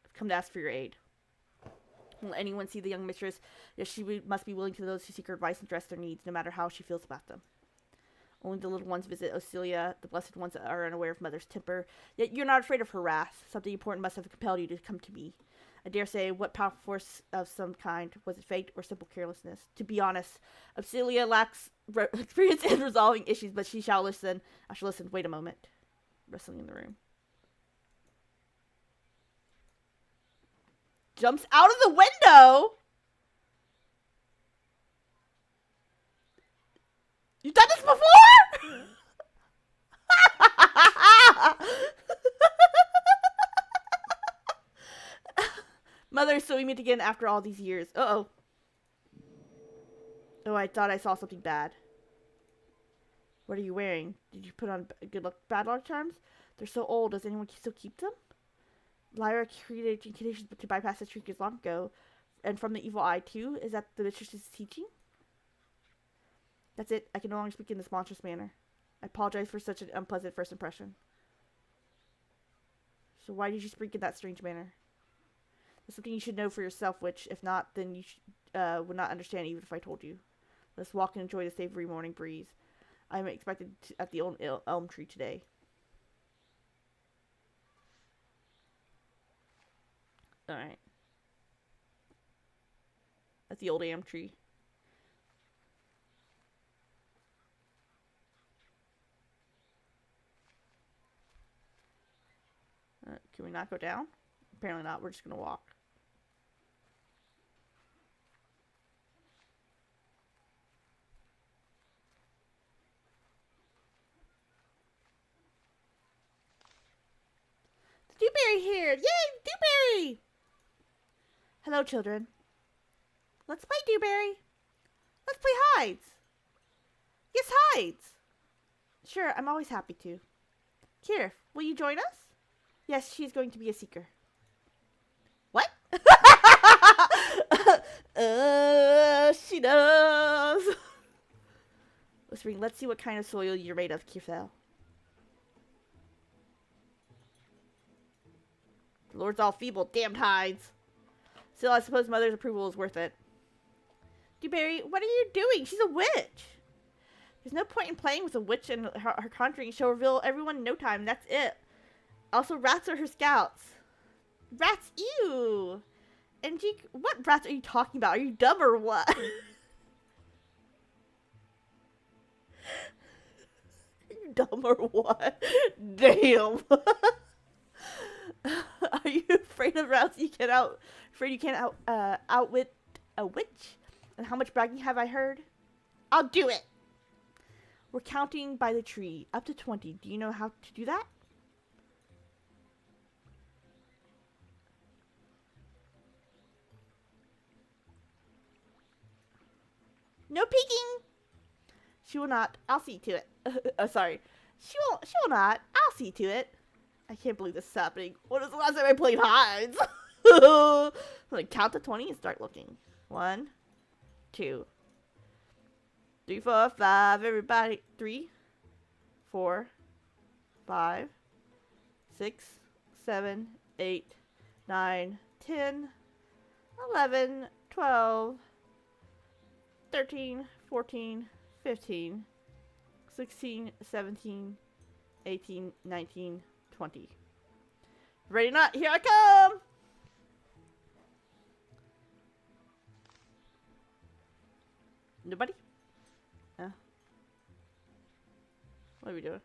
I've come to ask for your aid. Will anyone see the young mistress? Yes, she must be willing to those who seek her advice and address their needs, no matter how she feels about them. Only the little ones visit Osilia, the blessed ones are unaware of mother's temper. Yet you're not afraid of her wrath. Something important must have compelled you to come to me. I dare say, what powerful force of some kind? Was it fate or simple carelessness? To be honest, Obsilia lacks experience in resolving issues, but she shall listen. I shall listen. Wait a moment. Wrestling in the room. Jumps out of the window? You've done this before? Mother, so we meet again after all these years. Uh-oh. Oh, I thought I saw something bad. What are you wearing? Did you put on good luck, bad luck charms? They're so old. Does anyone still keep them? Lyra created conditions to bypass the trinkets long ago. And from the evil eye, too? Is that the mistress's teaching? That's it. I can no longer speak in this monstrous manner. I apologize for such an unpleasant first impression. So why did you speak in that strange manner? It's something you should know for yourself, which, if not, then you would not understand even if I told you. Let's walk and enjoy the savory morning breeze. I am expected at the old elm tree today. Alright. At the old elm tree. Can we not go down? Apparently not. We're just going to walk. Dewberry here! Yay! Dewberry! Hello, children. Let's play, Dewberry. Let's play hides. Yes, hides. Sure, I'm always happy to. Kyrphel, will you join us? Yes, she's going to be a seeker. What? She does. Whispering, let's see what kind of soil you're made of, Kyrphel. The Lord's all feeble, damned hides. Still, I suppose Mother's approval is worth it. Dewberry, what are you doing? She's a witch. There's no point in playing with a witch and her conjuring. She'll reveal everyone in no time. That's it. Also, rats are her scouts. Rats, ew. And what rats are you talking about? Are you dumb or what? Are you dumb or what? Damn. Are you afraid of rats? Afraid you can't outwit a witch? And how much bragging have I heard? I'll do it. We're counting by the tree. Up to 20. Do you know how to do that? No peeking. She will not. I'll see to it. Sorry. She will not. I'll see to it. I can't believe this is happening. When was the last time I played hides? I'm gonna count to 20 and start looking. 1, 2, 3, 4, 5. Everybody. 3, 4, 5, 6, 7, 8, 9, 10, 11, 12, 13, 14, 15, 16, 17, 18, 19, 20. Ready or not? Here I come! Nobody? What are we doing?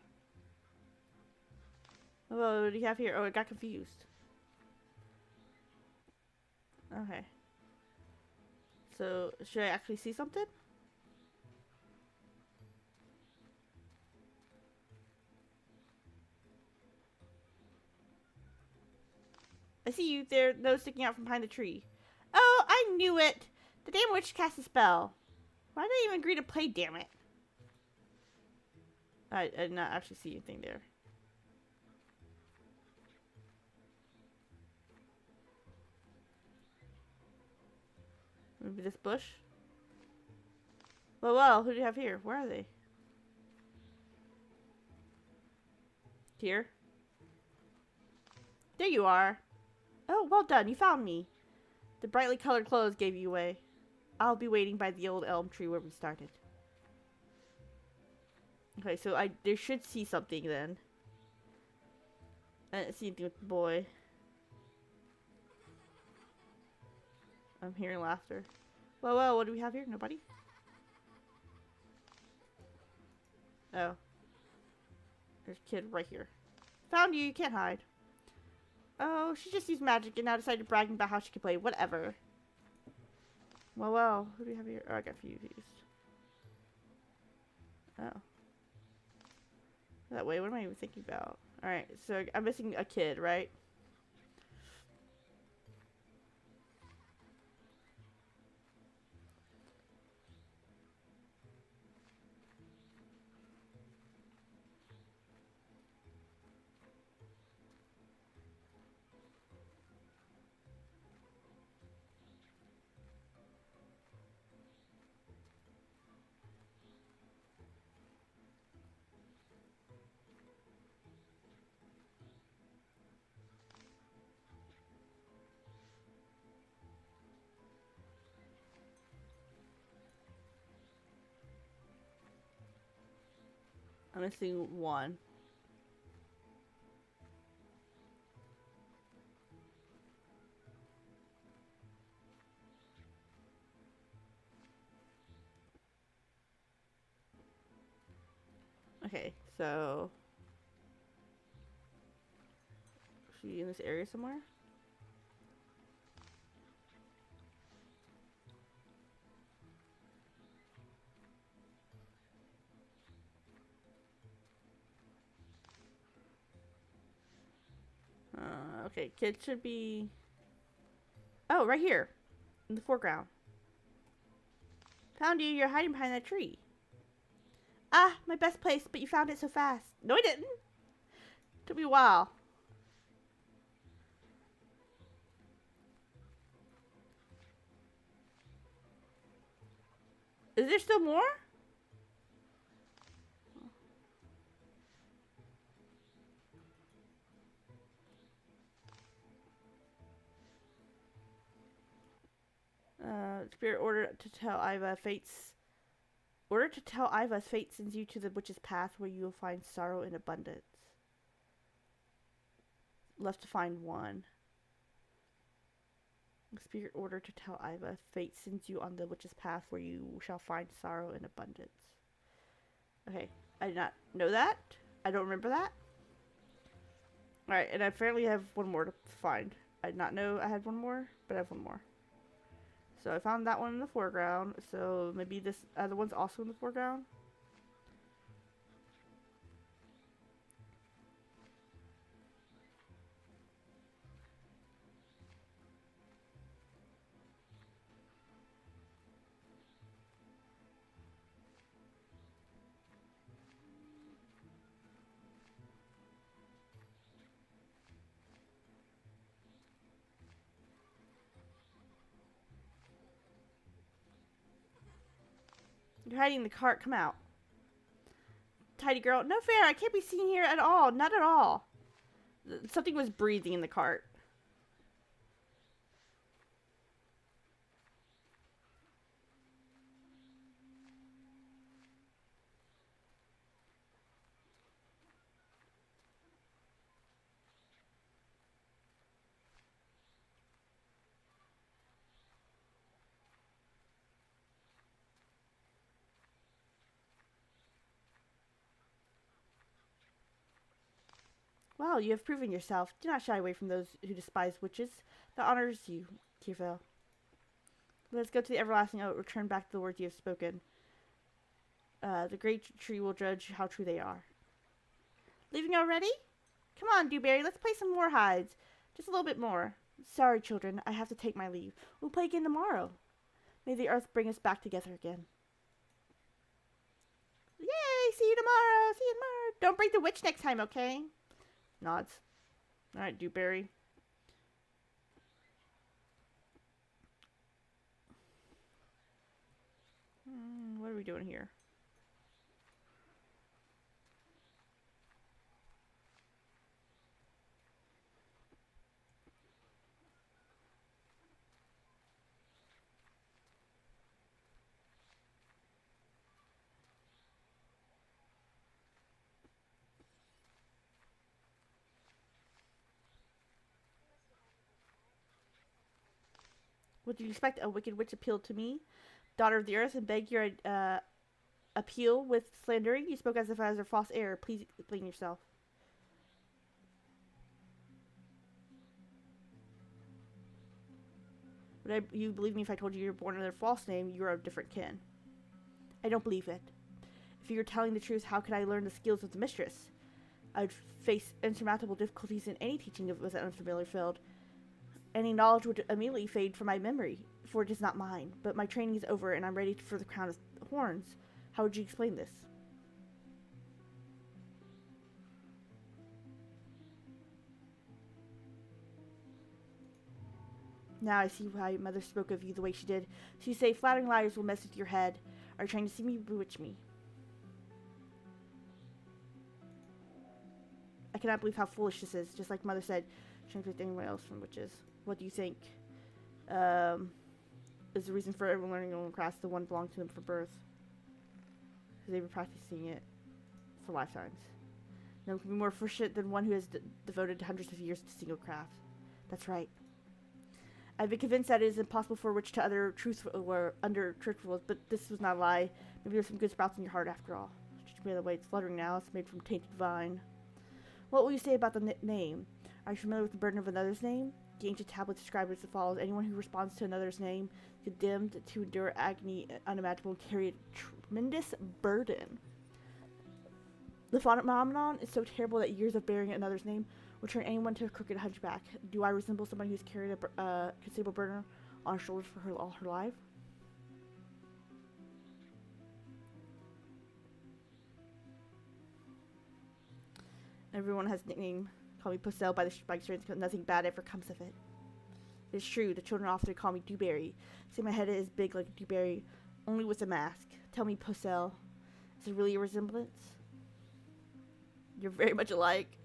Oh, what do you have here? Oh, I got confused. Okay. So, should I actually see something? I see you there, nose sticking out from behind the tree. Oh, I knew it! The damn witch cast a spell. Why did I even agree to play, damn it? I did not actually see anything there. Maybe this bush? Well, who do you have here? Where are they? Here? There you are. Oh, well done. You found me. The brightly colored clothes gave you away. I'll be waiting by the old elm tree where we started. Okay, so there should see something then. I didn't see anything with the boy. I'm hearing laughter. Well, what do we have here? Nobody? Oh. There's a kid right here. Found you, you can't hide. Oh, she just used magic and now decided bragging about how she can play. Whatever. Well, who do we have here? Oh, I got confused. Oh. That way, what am I even thinking about? Alright, so I'm missing a kid, right? I'm missing one. Okay, so... is she in this area somewhere? Okay, kid should be... oh, right here. In the foreground. Found you, you're hiding behind that tree. Ah, my best place, but you found it so fast. No, I didn't. Took me a while. Is there still more? Spirit order to tell Iva fates. Order to tell Iva's fate sends you to the witch's path where you will find sorrow in abundance. Left to find one. Spirit order to tell Iva fate sends you on the witch's path where you shall find sorrow in abundance. Okay, I did not know that. I don't remember that. Alright, and I apparently have one more to find. I did not know I had one more, but I have one more. So I found that one in the foreground. So maybe this other one's also in the foreground. You're hiding in the cart. Come out. Tidy girl. No fair. I can't be seen here at all. Not at all. Something was breathing in the cart. Wow, you have proven yourself. Do not shy away from those who despise witches. That honors you, Kyrphel. Let us go to the everlasting oak. Return back the words you have spoken. The great tree will judge how true they are. Leaving already? Come on, Dewberry. Let's play some more hides. Just a little bit more. Sorry, children. I have to take my leave. We'll play again tomorrow. May the earth bring us back together again. Yay! See you tomorrow. See you tomorrow. Don't break the witch next time, okay? Nods. Alright, Dewberry. What are we doing here? What do you expect? A wicked witch appealed to me, daughter of the earth, and begged your appeal with slandering? You spoke as if I was a false heir. Please explain yourself. Would you believe me if I told you you were born under a false name? You are of different kin. I don't believe it. If you were telling the truth, how could I learn the skills of the mistress? I would face insurmountable difficulties in any teaching with an unfamiliar field. Any knowledge would immediately fade from my memory, for it is not mine. But my training is over, and I'm ready for the crown of horns. How would you explain this? Now I see why mother spoke of you the way she did. She say flattering liars will mess with your head. Are you trying to see me bewitch me? I cannot believe how foolish this is. Just like mother said, trying to protect anyone else from witches. What do you think? Is the reason for everyone learning own craft the one belonged to them for birth? Because they've been practicing it for lifetimes. No one can be more proficient than one who has devoted hundreds of years to single craft. That's right. I've been convinced that it is impossible for a witch to utter truth or under church rules, but this was not a lie. Maybe there's some good sprouts in your heart after all. Judge me by the way it's fluttering now. It's made from tainted vine. What will you say about the name? Are you familiar with the burden of another's name? The ancient tablets describe it as follows. Anyone who responds to another's name is condemned to endure agony unimaginable and carry a tremendous burden. The phenomenon is so terrible that years of bearing another's name will turn anyone to a crooked hunchback. Do I resemble somebody who's carried a considerable burden on her shoulders for all her life? Everyone has a nickname. Call me Pucelle by experience, but nothing bad ever comes of it. It's true, the children often call me Dewberry. Say my head is big like a dewberry, only with a mask. Tell me, Pucelle, is it really a resemblance? You're very much alike.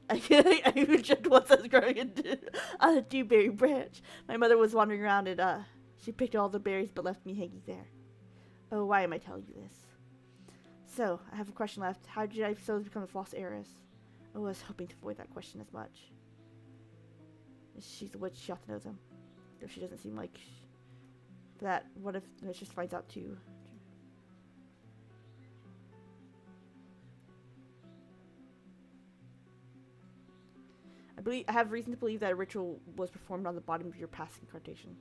I even checked once I was growing on a dewberry branch. My mother was wandering around and she picked all the berries but left me hanging there. Oh, why am I telling you this? So, I have a question left. How did I so become a false heiress? Oh, I was hoping to avoid that question as much. She's a witch, she ought to know them. Though she doesn't seem like that. What if the mistress finds out too? I have reason to believe that a ritual was performed on the bottom of your past incarnation.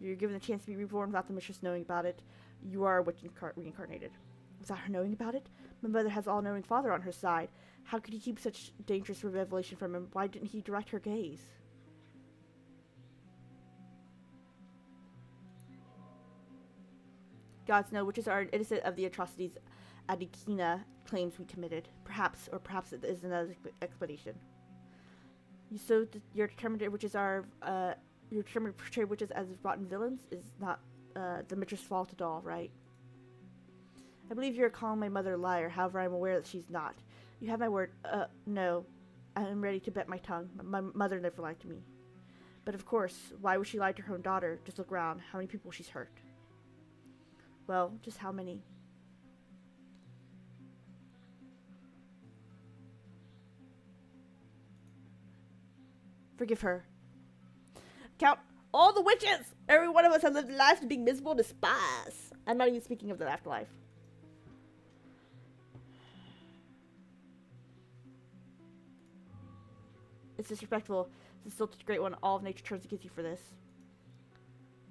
You're given the chance to be reborn without the mistress knowing about it. You are a witch reincarnated. Without her knowing about it? My mother has all-knowing father on her side. How could he keep such dangerous revelation from him? Why didn't he direct her gaze? Gods know witches are innocent of the atrocities Adikina claims we committed. Perhaps it is another explanation. You're determined witches are, you're determined to portray witches as rotten villains is not the mistress' fault at all, right? I believe you're calling my mother a liar, however I'm aware that she's not. You have my word. No. I am ready to bet my tongue. My mother never lied to me. But of course, why would she lie to her own daughter? Just look around. How many people she's hurt? Well, just how many? Forgive her. Count all the witches! Every one of us has lived lives being miserable and despised. I'm not even speaking of the afterlife. It's disrespectful. It's still such a great one. All of nature turns against you for this.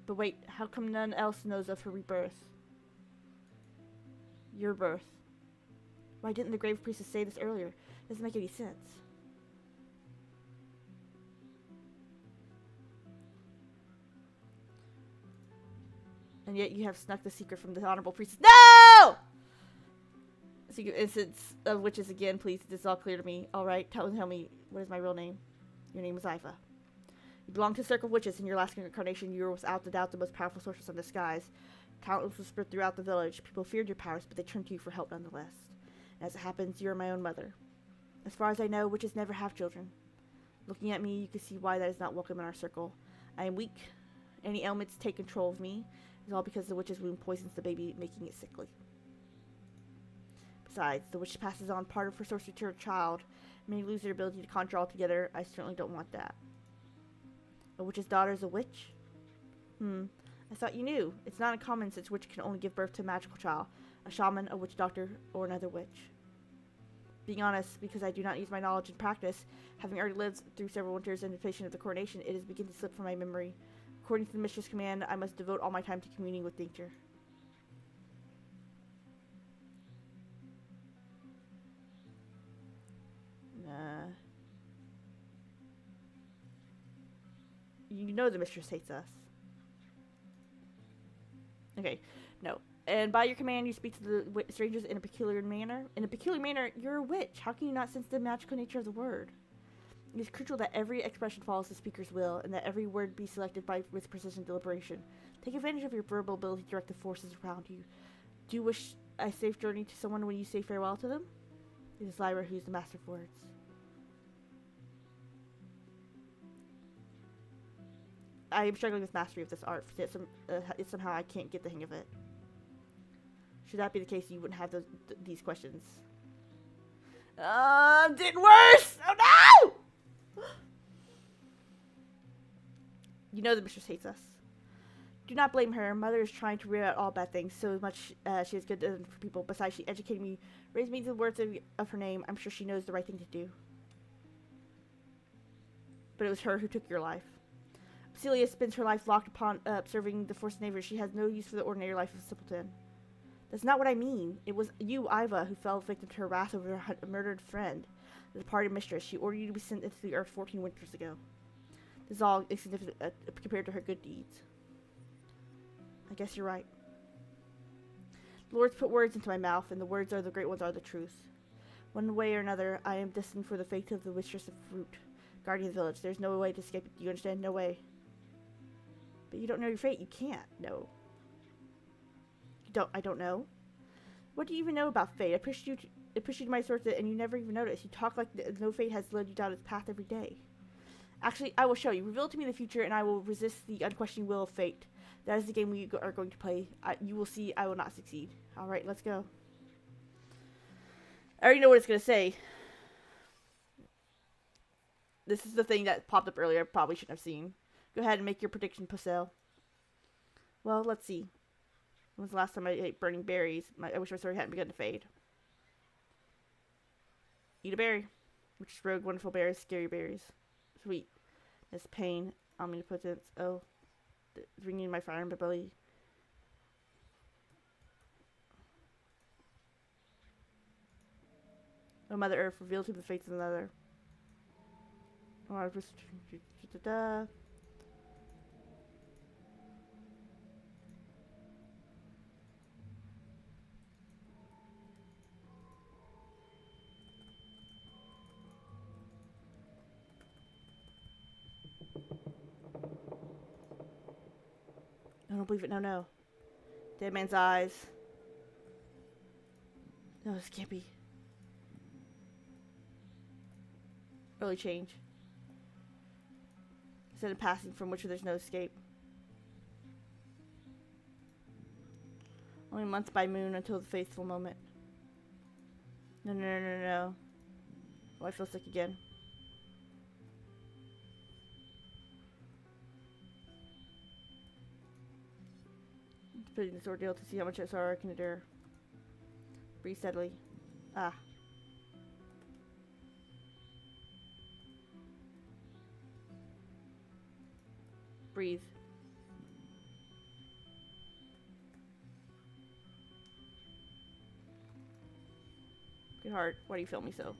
But wait, how come none else knows of her rebirth? Your birth. Why didn't the grave priestess say this earlier? It doesn't make any sense. And yet you have snuck the secret from the honorable priestess. No! Secret instance of witches again, please. This is all clear to me. Alright, tell me, what is my real name? Your name is Iva. You belong to the Circle of Witches. In your last incarnation, you were without the doubt the most powerful sorceress of the skies. Talent was spread throughout the village. People feared your powers, but they turned to you for help nonetheless. And as it happens, you are my own mother. As far as I know, witches never have children. Looking at me, you can see why that is not welcome in our circle. I am weak. Any ailments take control of me. It's all because the witch's wound poisons the baby, making it sickly. Besides, the witch passes on part of her sorcery to her child, May lose their ability to conjure altogether. I certainly don't want that. A witch's daughter is a witch? I thought you knew. It's not uncommon since witch can only give birth to a magical child. A shaman, a witch doctor, or another witch. Being honest, because I do not use my knowledge in practice, having already lived through several winters in anticipation of the coronation, it has begun to slip from my memory. According to the mistress' command, I must devote all my time to communing with nature. You know the mistress hates us. Okay, no. And by your command, you speak to the strangers in a peculiar manner. In a peculiar manner, you're a witch. How can you not sense the magical nature of the word? It is crucial that every expression follows the speaker's will, and that every word be selected with precision and deliberation. Take advantage of your verbal ability to direct the forces around you. Do you wish a safe journey to someone when you say farewell to them? It is Lyra who is the master of words. I am struggling with mastery of this art. Somehow I can't get the hang of it. Should that be the case, you wouldn't have these questions. Did worse! Oh no! You know the mistress hates us. Do not blame her. Mother is trying to root out all bad things so much she is good for people. Besides, she educated me, raised me to the words of her name. I'm sure she knows the right thing to do. But it was her who took your life. Celia spends her life locked upon serving the forced neighbors. She has no use for the ordinary life of a simpleton. That's not what I mean. It was you, Iva, who fell victim to her wrath over her murdered friend, the departed mistress. She ordered you to be sent into the earth 14 winters ago. This is all insignificant compared to her good deeds. I guess you're right. The Lord's put words into my mouth, and the words are the great ones are the truth. One way or another, I am destined for the fate of the mistress of fruit, guardian of the village. There's no way to escape it. Do you understand? No way. But you don't know your fate. You can't. No. I don't know. What do you even know about fate? I pushed you to my source and you never even noticed. You talk like no fate has led you down its path every day. Actually, I will show you. Reveal to me the future and I will resist the unquestioning will of fate. That is the game we are going to play. You will see I will not succeed. Alright, let's go. I already know what it's going to say. This is the thing that popped up earlier I probably shouldn't have seen. Go ahead and make your prediction, Pucelle. Well, let's see. When was the last time I ate burning berries? I wish my story hadn't begun to fade. Eat a berry. Which is rogue, wonderful berries, scary berries. Sweet. It's pain. Omnipotence. Oh. Ringing in my fire in my belly. Oh, Mother Earth, reveal to the fates of another. Oh, I was... I don't believe it. No, no. Dead man's eyes. No, this can't be. Early change. Instead of passing from which there's no escape. Only months by moon until the faithful moment. No, no, no, no, no. Oh, I feel sick again. Putting this ordeal to see how much sorrow I can endure. Breathe steadily. Ah. Breathe. Good heart. Why do you feel me so?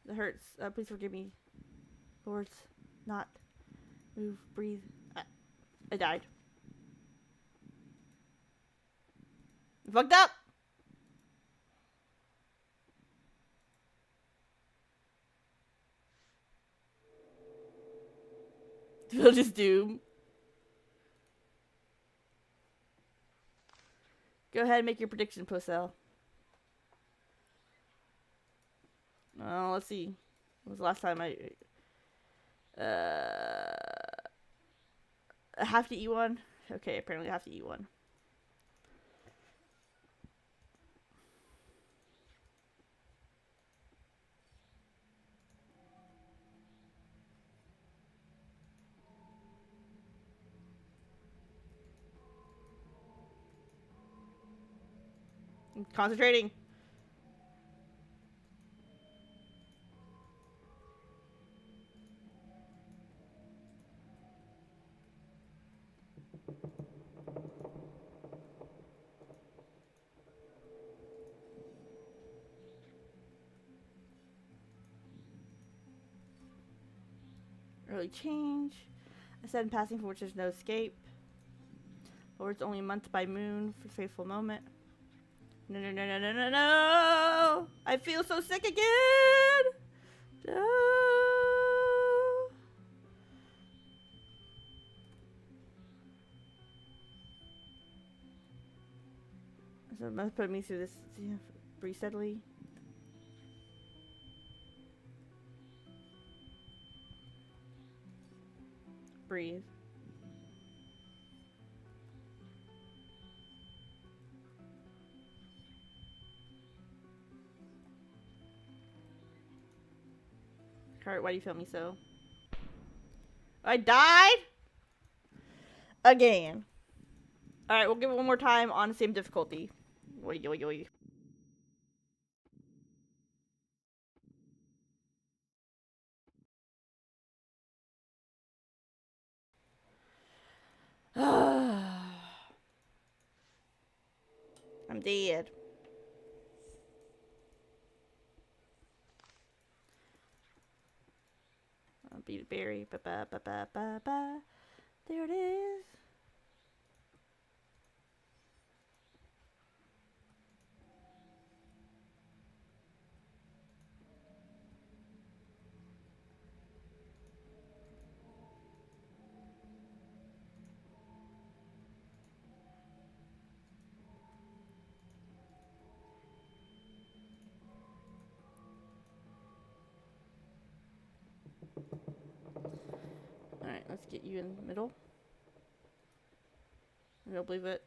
It hurts. Please forgive me. Lords, not. Move. Breathe. I died. Fucked up! Village is doom. Go ahead and make your prediction, Pucelle. Let's see. When was the last time I have to eat one? Okay, apparently I have to eat one. I'm concentrating. Early change. A sudden passing for which there's no escape. Or it's only a month by moon for faithful moment. No, no, no, no, no, no, no! I feel so sick again! No! So it must put me through this. Breathe steadily. Breathe. Cart, why do you feel me so? I died? Again. Alright, we'll give it one more time on the same difficulty. Oi, oi, oi. I'm dead. I'll beat a berry. Ba ba ba ba ba ba. There it is. Alright, let's get you in the middle. I don't believe it.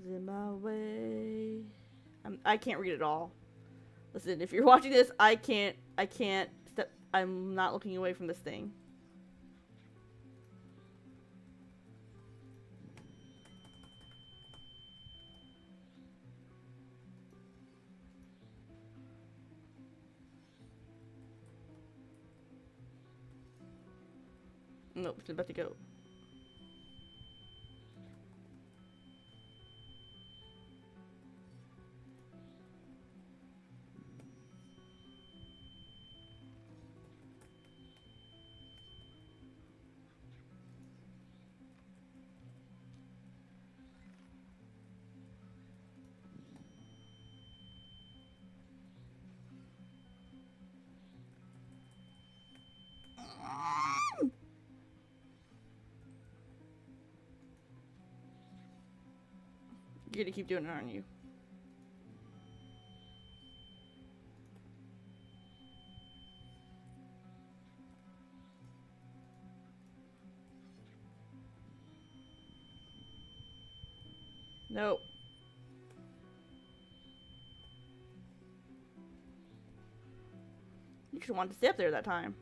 In my way. I can't read it all. Listen, if you're watching this, I can't step. I'm not looking away from this thing. Nope, it's about to go. You're gonna keep doing it, aren't you? Nope. You should want to stay up there that time.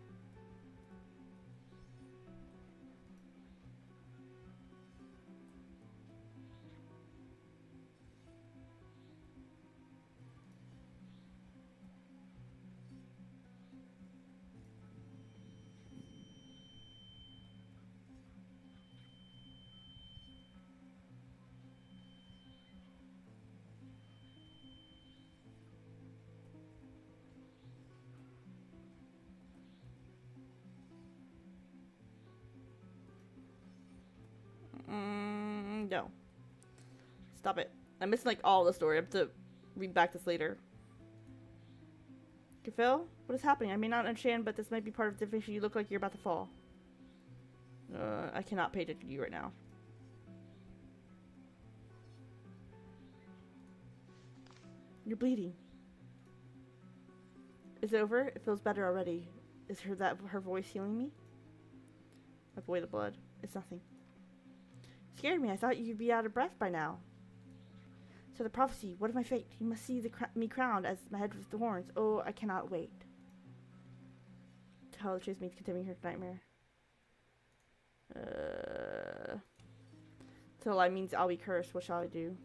No. Stop it. I'm missing like all the story. I have to read back this later. Kyrphel? What is happening? I may not understand, but this might be part of the definition. You look like you're about to fall. I cannot pay attention to you right now. You're bleeding. Is it over? It feels better already. Is her voice healing me? Wipe away the blood. It's nothing. Scared me. I thought you'd be out of breath by now. So the prophecy, what of my fate? You must see me crowned as my head with the horns. Oh, I cannot wait. Tell the truth means continuing her nightmare. So lie means I'll be cursed. What shall I do?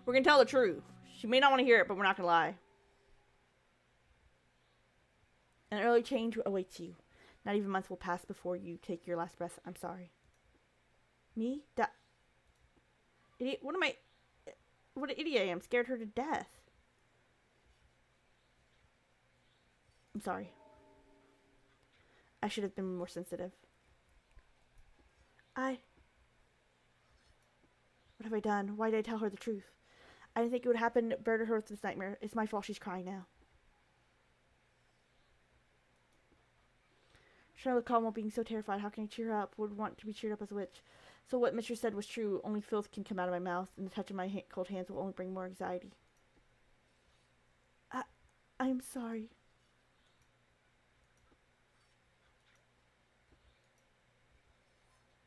We're gonna tell the truth. She may not want to hear it, but we're not gonna lie. An early change awaits you. Not even months will pass before you take your last breath. I'm sorry. Me? Idiot. What an idiot I am. Scared her to death. I'm sorry. I should have been more sensitive. What have I done? Why did I tell her the truth? I didn't think it would happen. Murder her with this nightmare. It's my fault she's crying now. Trying to look calm while being so terrified. How can I cheer her up? Would want to be cheered up as a witch. So what Mistress said was true. Only filth can come out of my mouth, and the touch of my cold hands will only bring more anxiety. I'm sorry.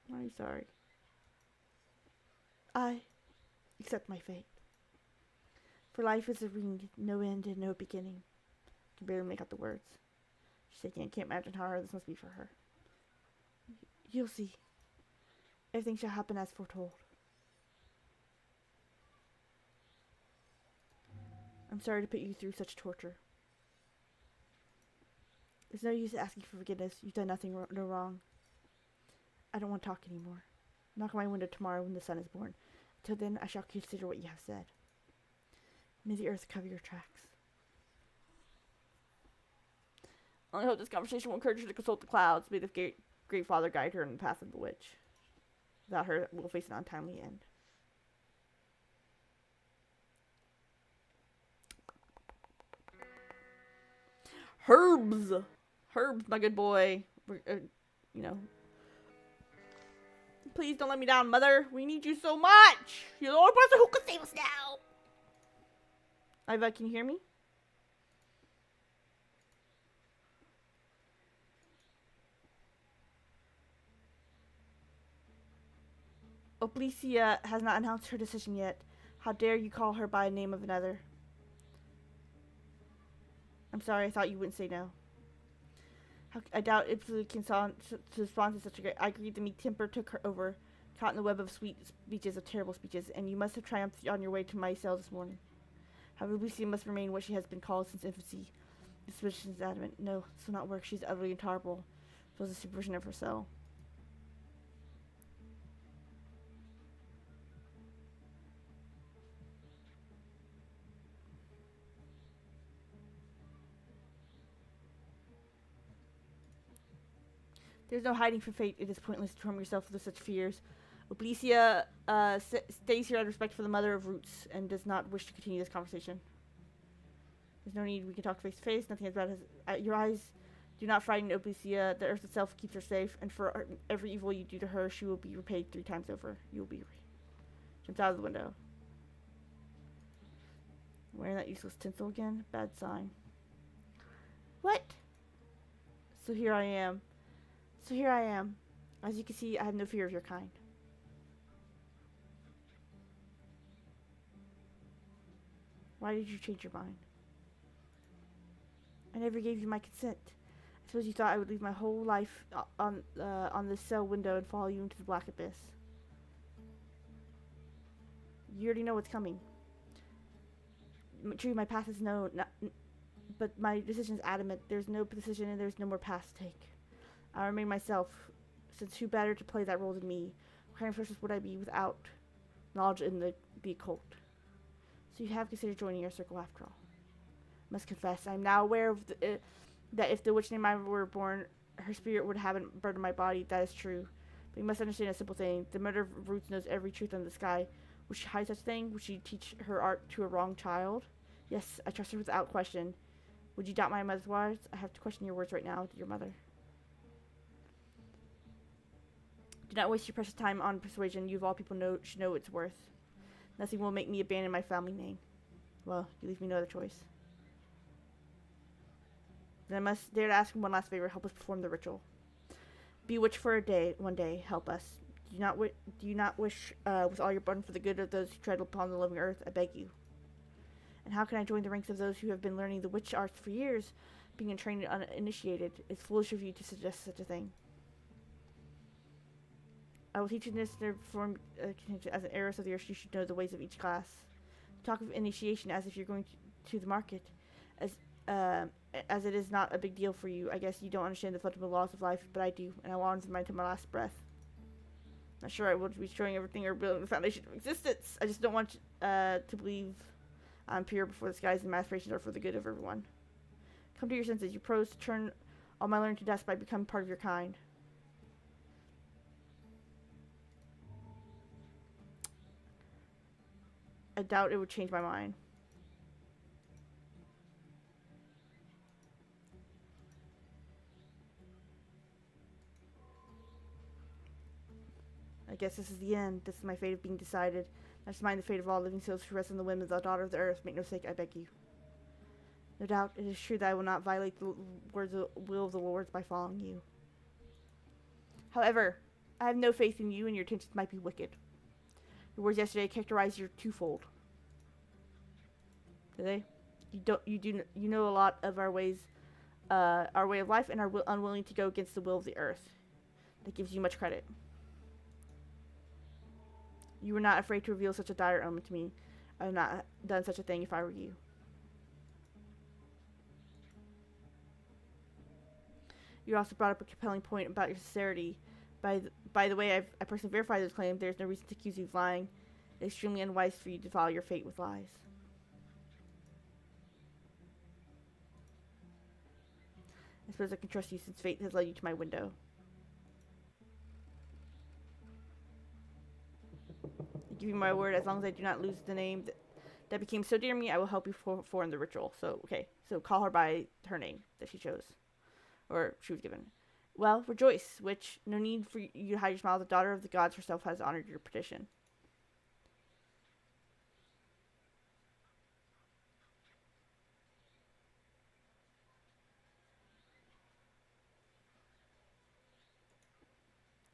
Why are you sorry? I accept my fate. For life is a ring, no end and no beginning. I can barely make out the words. She's shaking. I can't imagine how hard this must be for her. You'll see. Everything shall happen as foretold. I'm sorry to put you through such torture. There's no use asking for forgiveness. You've done no wrong. I don't want to talk anymore. Knock on my window tomorrow when the sun is born. Until then, I shall consider what you have said. May the earth cover your tracks. I hope this conversation will encourage her to consult the clouds. May the great Father guide her in the path of the witch. Without her, we'll face an untimely end. Herbs, my good boy. You know. Please don't let me down, Mother. We need you so much. You're the only person who can save us now. Iva, can you hear me? Oblesia has not announced her decision yet. How dare you call her by the name of another? I'm sorry, I thought you wouldn't say no. I doubt Ipsy can respond to such a great... I agreed the meek temper took her over, caught in the web of sweet speeches, of terrible speeches, and you must have triumphed on your way to my cell this morning. However, Lucy must remain what she has been called since infancy. The suspicion is adamant. No, this will not work. She's utterly intolerable. So is the supervision of her cell. There's no hiding from fate. It is pointless to torment yourself with such fears. Oblesia stays here out of respect for the mother of roots and does not wish to continue this conversation. There's no need. We can talk face to face. Nothing as bad as your eyes do not frighten Oblesia. The earth itself keeps her safe, and for every evil you do to her, she will be repaid 3 times over. You will be jumps out of the window. Wearing that useless tinsel again? Bad sign. What? So here I am. As you can see, I have no fear of your kind. Why did you change your mind? I never gave you my consent. I suppose you thought I would leave my whole life on this cell window and follow you into the black abyss. You already know what's coming. True, my path is known, but my decision is adamant. There's no decision and there's no more path to take. I remain myself, since who better to play that role than me? What kind of person would I be without knowledge in the occult? So you have considered joining our circle after all. I must confess, I am now aware of that if the witch named Iva were born, her spirit would have burdened my body. That is true. But you must understand a simple thing. The murder of Roots knows every truth under the sky. Would she hide such a thing? Would she teach her art to a wrong child? Yes, I trust her without question. Would you doubt my mother's words? I have to question your words right now, your mother. Do not waste your precious time on persuasion. You of all people should know its worth. Nothing will make me abandon my family name. Well, you leave me no other choice. Then I must dare to ask him one last favor. Help us perform the ritual. Be witch for one day. Help us. Do you not wish, with all your burden for the good of those who tread upon the living earth? I beg you. And how can I join the ranks of those who have been learning the witch arts for years, being trained and uninitiated? It's foolish of you to suggest such a thing. I will teach you this to perform as an heiress of the earth. You should know the ways of each class. Talk of initiation as if you're going to the market, as it is not a big deal for you. I guess you don't understand the fundamental laws of life, but I do, and I will honor them until my last breath. Not sure I will be destroying everything or building the foundation of existence. I just don't want to believe I'm pure before the skies, and my aspirations are for the good of everyone. Come to your senses. You pros to turn all my learning to dust by becoming part of your kind. I doubt it would change my mind. I guess this is the end. This is my fate of being decided. I just mind the fate of all living souls who rest on the whim of the daughter of the earth. Make no mistake, I beg you. No doubt, it is true that I will not violate the will of the Lords by following you. However, I have no faith in you, and your intentions might be wicked. Your words yesterday characterize your twofold. Do they? You know a lot of our ways, our way of life, and are unwilling to go against the will of the earth. That gives you much credit. You were not afraid to reveal such a dire omen to me. I would not have done such a thing if I were you. You also brought up a compelling point about your sincerity. By the way, I personally verified this claim. There's no reason to accuse you of lying. It's extremely unwise for you to follow your fate with lies. I suppose I can trust you since fate has led you to my window. I give you my word, as long as I do not lose the name that became so dear to me, I will help you perform the ritual. So, okay. So call her by her name that she chose. Or she was given. Well, rejoice, witch. No need for you to hide your smile. The daughter of the gods herself has honored your petition.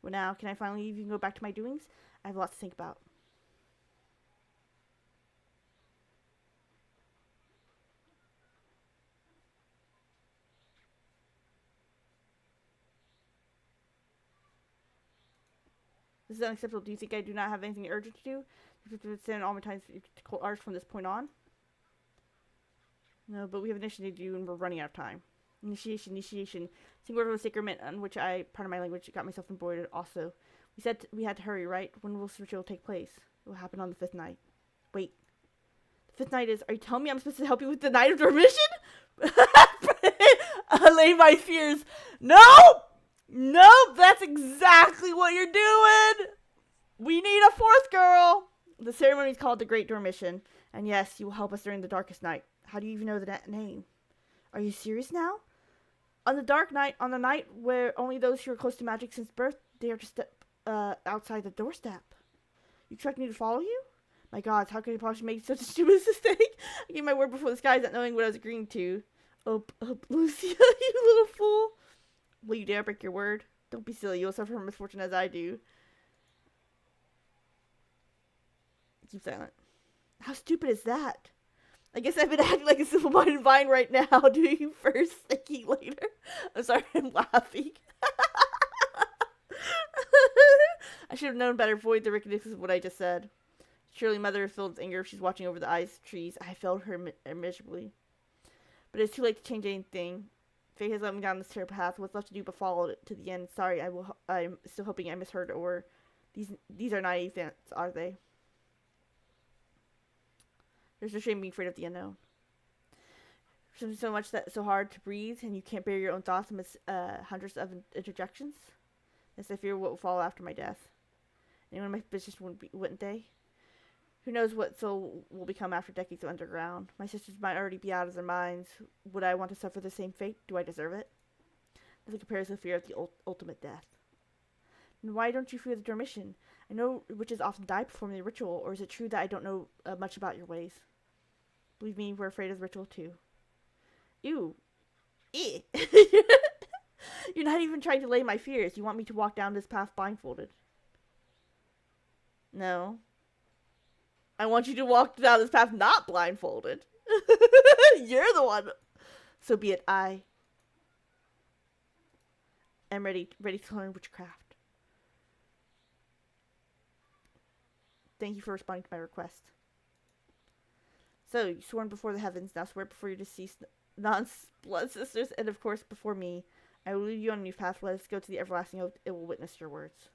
Well, now, can I finally leave you and go back to my doings? I have lots to think about. This is unacceptable. Do you think I do not have anything urgent to do? You have to spend all my time to art from this point on? No, but we have initiation to do and we're running out of time. Initiation. Single word of a sacrament on which I, pardon my language, got myself embroidered also. We said we had to hurry, right? When will this ritual take place? It will happen on the 5th night. Wait. The 5th night is... Are you telling me I'm supposed to help you with the night of dormition? Allay my fears. No! Nope, that's exactly what you're doing. We need a 4th girl. The ceremony is called the Great Dormition. And yes, you will help us during the darkest night. How do you even know the name? Are you serious now? On the dark night, on the night where only those who are close to magic since birth dare to step outside the doorstep. You expect me to follow you? My gods, how could I possibly make such a stupid mistake? I gave my word before the skies, not knowing what I was agreeing to. Oh, Lucia, you little fool. Will you dare break your word? Don't be silly. You'll suffer misfortune as I do. Keep silent. How stupid is that? I guess I've been acting like a simple-minded vine right now. Doing you first, thinking later. I'm sorry, I'm laughing. I should have known better. Avoid the wickedness of what I just said. Surely Mother is filled with anger if she's watching over the ice trees. I failed her miserably. But it's too late to change anything. Fate has led me down this terrible path. What's left to do but follow it to the end? Sorry, I'm still hoping I misheard, or these are naive thoughts, are they? There's no shame being afraid of the unknown. Something so much that's so hard to breathe, and you can't bear your own thoughts amidst hundreds of interjections. Yes, I fear what will follow after my death. Anyone in my business wouldn't they? Who knows what soul will become after decades of underground? My sisters might already be out of their minds. Would I want to suffer the same fate? Do I deserve it? Nothing compares to the fear of the ultimate death. And why don't you fear the dormition? I know witches often die performing the ritual, or is it true that I don't know much about your ways? Believe me, we're afraid of the ritual too. Ew. Eh. You're not even trying to lay my fears. You want me to walk down this path blindfolded. No. I want you to walk down this path not blindfolded. You're the one. So be it. I am ready to learn witchcraft. Thank you for responding to my request. So, you sworn before the heavens, now swear before your deceased non-blood sisters, and of course before me. I will lead you on a new path. Let us go to the everlasting oath. It will witness your words.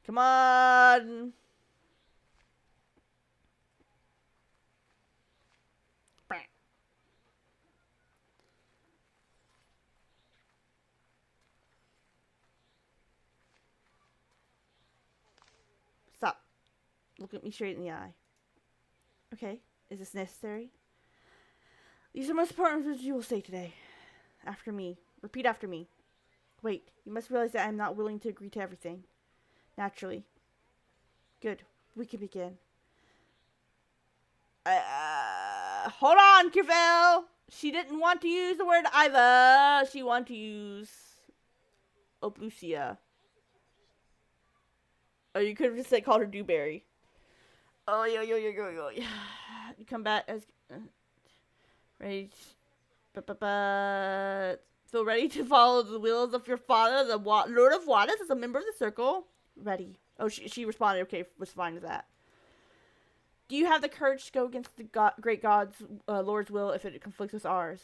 Come on! Stop. Look at me straight in the eye. Okay, is this necessary? These are most important words you will say today. After me. Repeat after me. Wait, you must realize that I am not willing to agree to everything. Naturally. Good. We can begin. Hold on, Kyrphel! She didn't want to use the word either. She wanted to use Oblusia. Oh, you could have just called her Dewberry. Oh, yo. You come back as... ready feel ready to follow the wills of your father, the Lord of Waters, as a member of the circle? Ready. Oh, she responded. Okay, was fine with that. Do you have the courage to go against the great God's Lord's will if it conflicts with ours?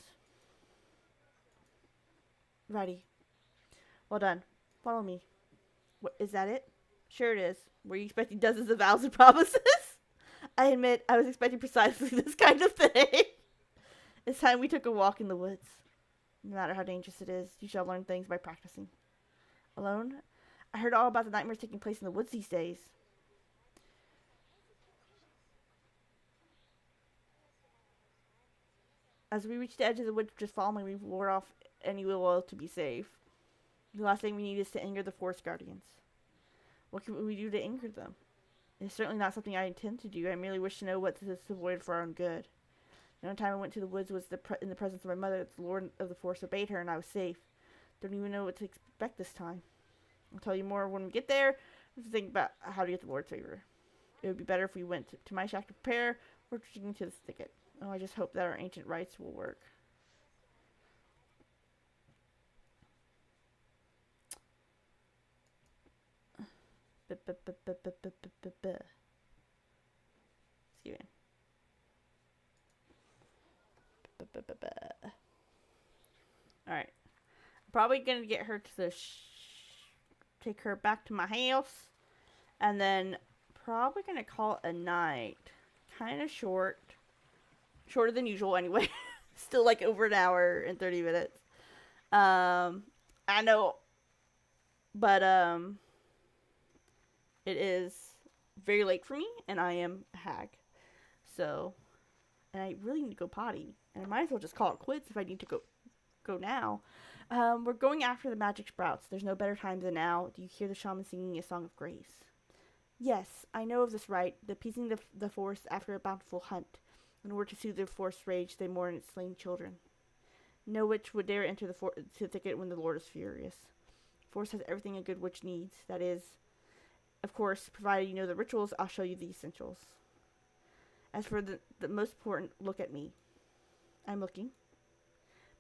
Ready. Well done. Follow me. What, is that it? Sure it is. Were you expecting dozens of vows and promises? I admit, I was expecting precisely this kind of thing. It's time we took a walk in the woods. No matter how dangerous it is, you shall learn things by practicing. Alone? I heard all about the nightmares taking place in the woods these days. As we reached the edge of the woods, just following, we wore off any will to be safe. The last thing we need is to anger the forest guardians. What can we do to anger them? It's certainly not something I intend to do. I merely wish to know what to avoid for our own good. The only time I went to the woods was in the presence of my mother. The Lord of the Forest obeyed her, and I was safe. Don't even know what to expect this time. I'll tell you more when we get there. Think about how to get the Lord's favor. It would be better if we went to my shack to prepare, or retreating to this thicket. Oh, I just hope that our ancient rites will work. Excuse me. Alright. I'm probably going to get her to take her back to my house. And then probably going to call it a night. Kind of short. Shorter than usual anyway. Still like over an hour and 30 minutes. I know. But it is very late for me. And I am a hag. So. And I really need to go potty. And I might as well just call it quits if I need to go now. We're going after the magic sprouts. There's no better time than now. Do you hear the shaman singing a song of grace? Yes, I know of this rite. The appeasing the forest after a bountiful hunt. In order to soothe their forest rage, they mourn its slain children. No witch would dare enter the thicket when the Lord is furious. The forest has everything a good witch needs. That is, of course, provided you know the rituals, I'll show you the essentials. As for the most important, look at me. I'm looking.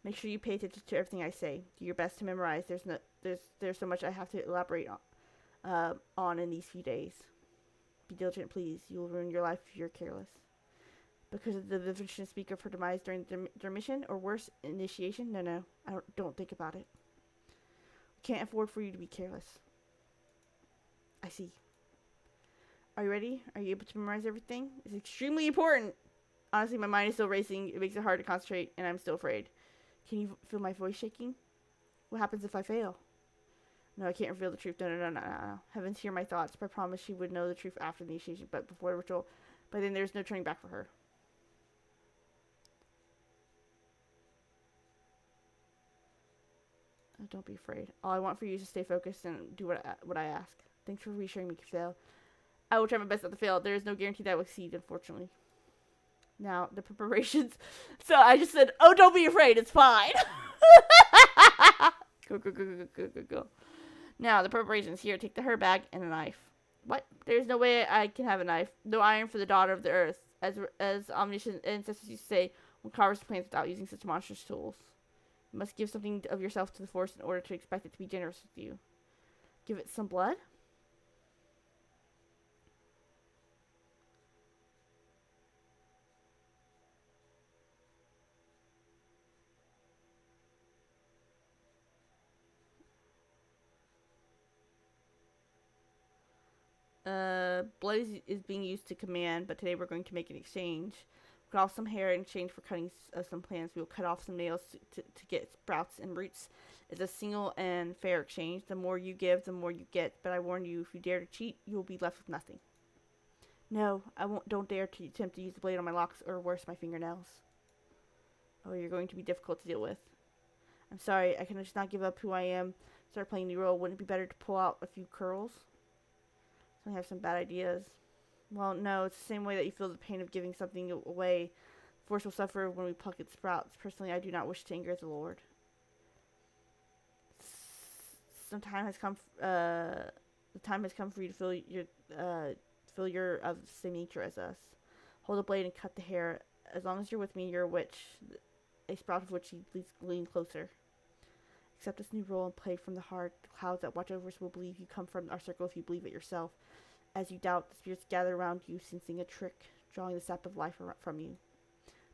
Make sure you pay attention to everything I say. Do your best to memorize. There's so much I have to elaborate on in these few days. Be diligent, please. You will ruin your life if you're careless. Because of the divination speak of her demise during dormition, or worse, initiation? No. Don't think about it. We can't afford for you to be careless. I see. Are you ready? Are you able to memorize everything? It's extremely important. Honestly, my mind is still racing. It makes it hard to concentrate, and I'm still afraid. Can you feel my voice shaking? What happens if I fail? No, I can't reveal the truth. No. Heavens, hear my thoughts. I promise she would know the truth after the initiation, but before the ritual. But then there's no turning back for her. Oh, don't be afraid. All I want for you is to stay focused and do what I ask. Thanks for reassuring me, Kyrphel. I will try my best not to fail. There is no guarantee that I will succeed, unfortunately. Now, the preparations. So I just said, oh, don't be afraid. It's fine. Go. Now, the preparations here. Take the herb bag and a knife. What? There's no way I can have a knife. No iron for the daughter of the earth. As omniscient ancestors used to say, one carves plants without using such monstrous tools. You must give something of yourself to the force in order to expect it to be generous with you. Give it some blood? Blood is being used to command, but today we're going to make an exchange. Cut off some hair in exchange for cutting some plants. We will cut off some nails to get sprouts and roots. It's a single and fair exchange. The more you give, the more you get. But I warn you, if you dare to cheat, you will be left with nothing. No, I won't. Don't dare to attempt to use the blade on my locks, or worse, my fingernails. Oh, you're going to be difficult to deal with. I'm sorry, I can just not give up who I am. Start playing the role. Wouldn't it be better to pull out a few curls? I have some bad ideas. Well, no, it's the same way that you feel the pain of giving something away. Force will suffer when we pluck its sprouts. Personally, I do not wish to anger the Lord. Some time has come. The time has come for you to feel your of the same nature as us. Hold the blade and cut the hair. As long as you're with me, you're a witch. A sprout of which you please lean closer. Accept this new role and play from the heart. The clouds that watch over us will believe you come from our circle if you believe it yourself. As you doubt, the spirits gather around you, sensing a trick, drawing the sap of life from you.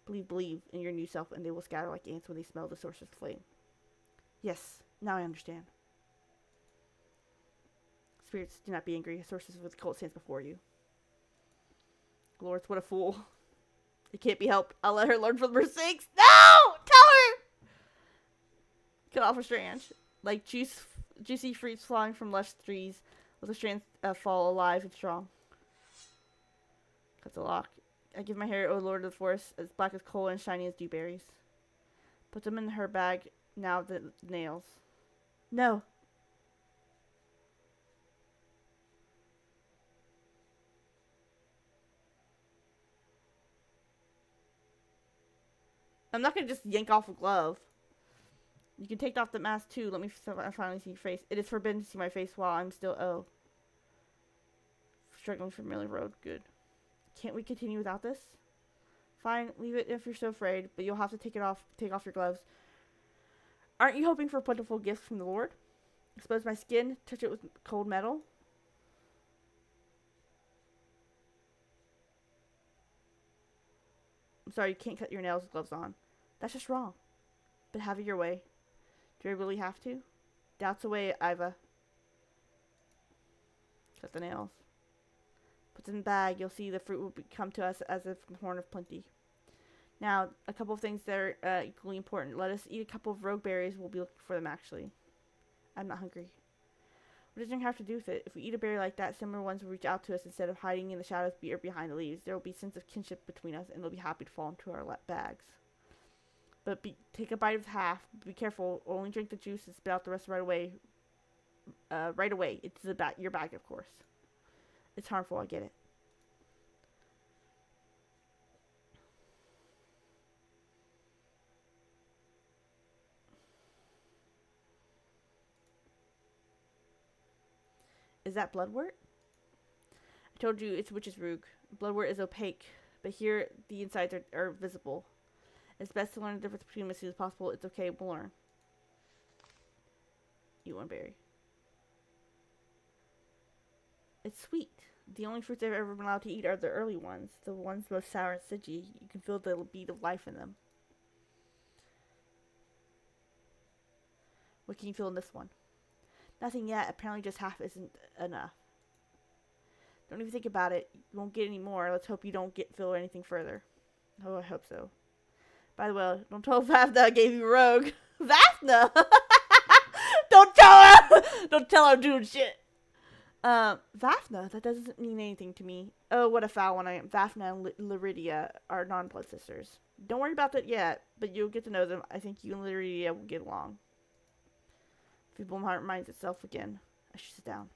Believe in your new self, and they will scatter like ants when they smell the source of the flame. Yes, now I understand. Spirits, do not be angry. The sources of the cult stands before you. Lords, what a fool. It can't be helped. I'll let her learn from her mistakes. No! Tell her! Cut off a strand. Like juicy fruits falling from lush trees, let the strands fall alive and strong. Cut the lock. I give my hair, O Lord of the Forest, as black as coal and shiny as dewberries. Put them in her bag, now the nails. No. I'm not going to just yank off a glove. You can take off the mask too. Let me finally see your face. It is forbidden to see my face while I'm still struggling for Millie Road. Good. Can't we continue without this? Fine, leave it if you're so afraid, but you'll have to take off your gloves. Aren't you hoping for a plentiful gift from the Lord? Expose my skin, touch it with cold metal. I'm sorry, you can't cut your nails with gloves on. That's just wrong. But have it your way. Do I really have to? Doubts away, Iva. Cut the nails. Put them in the bag. You'll see the fruit will come to us as if from the horn of plenty. Now, a couple of things that are equally important. Let us eat a couple of rogue berries. We'll be looking for them, actually. I'm not hungry. What does it have to do with it? If we eat a berry like that, similar ones will reach out to us instead of hiding in the shadows or behind the leaves. There will be a sense of kinship between us, and they'll be happy to fall into our bags. But take a bite of half. Be careful. Only drink the juice and spit out the rest right away. Right away. It's your bag, of course. It's harmful. I get it. Is that bloodwort? I told you it's witch's root. Bloodwort is opaque, but here the insides are visible. It's best to learn the difference between them as soon as possible. It's okay, we'll learn. Eat one berry. It's sweet. The only fruits I've ever been allowed to eat are the early ones. The ones most sour and sedgy. You can feel the beat of life in them. What can you feel in this one? Nothing yet. Apparently just half isn't enough. Don't even think about it. You won't get any more. Let's hope you don't feel anything further. Oh, I hope so. By the way, don't tell Vafna I gave you rogue. Vafna! Don't tell her! Don't tell her I'm doing shit. Vafna? That doesn't mean anything to me. Oh, what a foul one I am. Vafna and Lyridia are non-blood sisters. Don't worry about that yet, but you'll get to know them. I think you and Lyridia will get along. Feeble heart reminds itself again. I should sit down.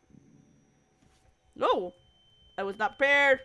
No! I was not prepared!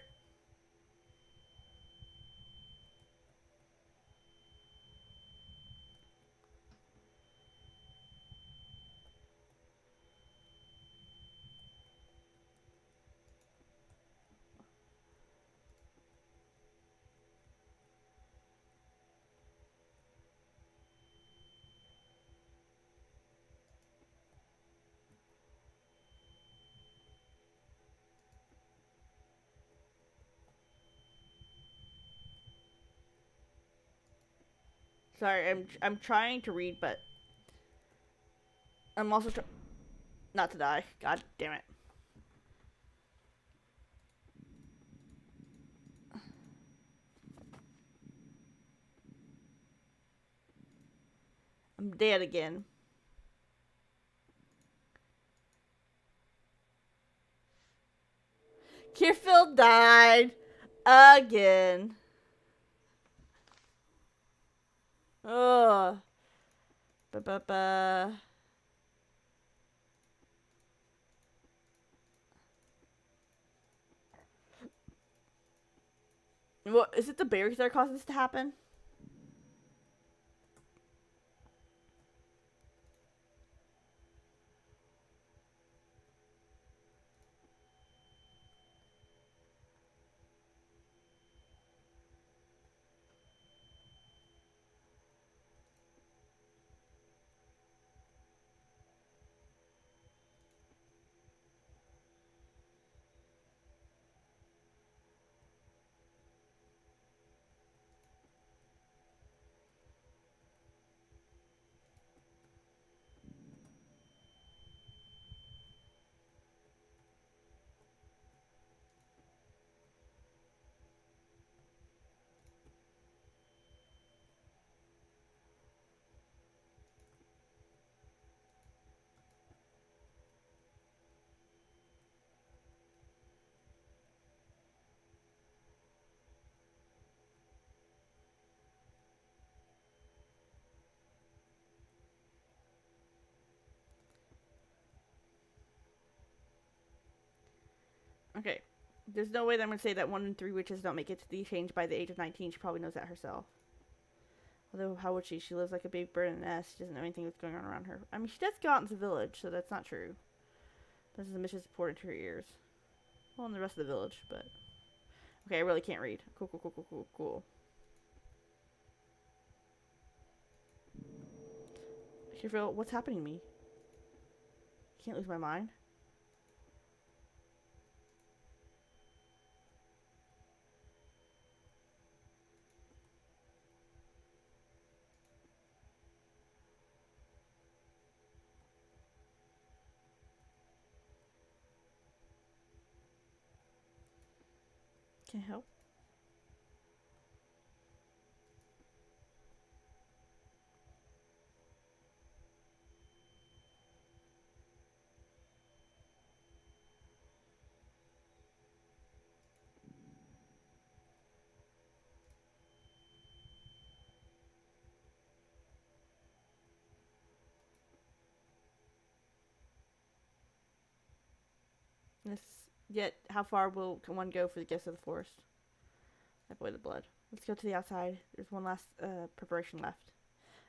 Sorry, I'm trying to read, but I'm also not to die. God damn it. I'm dead again. Kyrphel died again. Ugh. Ba-ba-ba. What is it? The berries that are causing this to happen? Okay. There's no way that I'm gonna say that 1 in 3 witches don't make it to the change by the age of 19. She probably knows that herself. Although, how would she? She lives like a big bird in a nest. She doesn't know anything that's going on around her. I mean, she does go out into the village, so that's not true. This is a mission important to her ears. Well, and the rest of the village, but... Okay, I really can't read. Cool, cool, cool, cool, cool, cool. Kyrphel, what's happening to me? Can't lose my mind. Can't help. This, yet, how far will one go for the gifts of the forest? I boy the blood. Let's go to the outside. There's one last preparation left.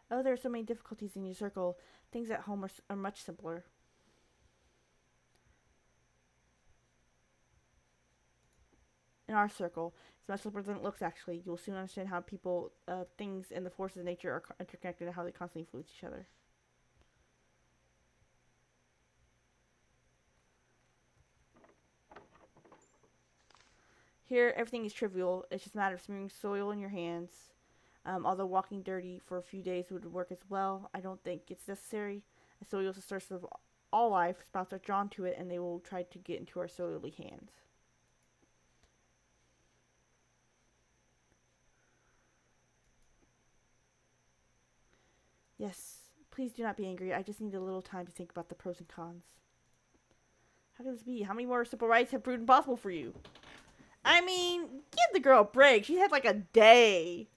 Oh, there are so many difficulties in your circle. Things at home are much simpler. In our circle, it's much simpler than it looks, actually. You will soon understand how people, things, and the forces of nature are interconnected and how they constantly influence each other. Here, everything is trivial. It's just a matter of smearing soil in your hands. Although walking dirty for a few days would work as well, I don't think it's necessary. As soil is the source of all life, sprouts are drawn to it, and they will try to get into our soily hands. Yes, please do not be angry. I just need a little time to think about the pros and cons. How can this be? How many more simple rights have proved impossible for you? I mean, give the girl a break. She had like a day.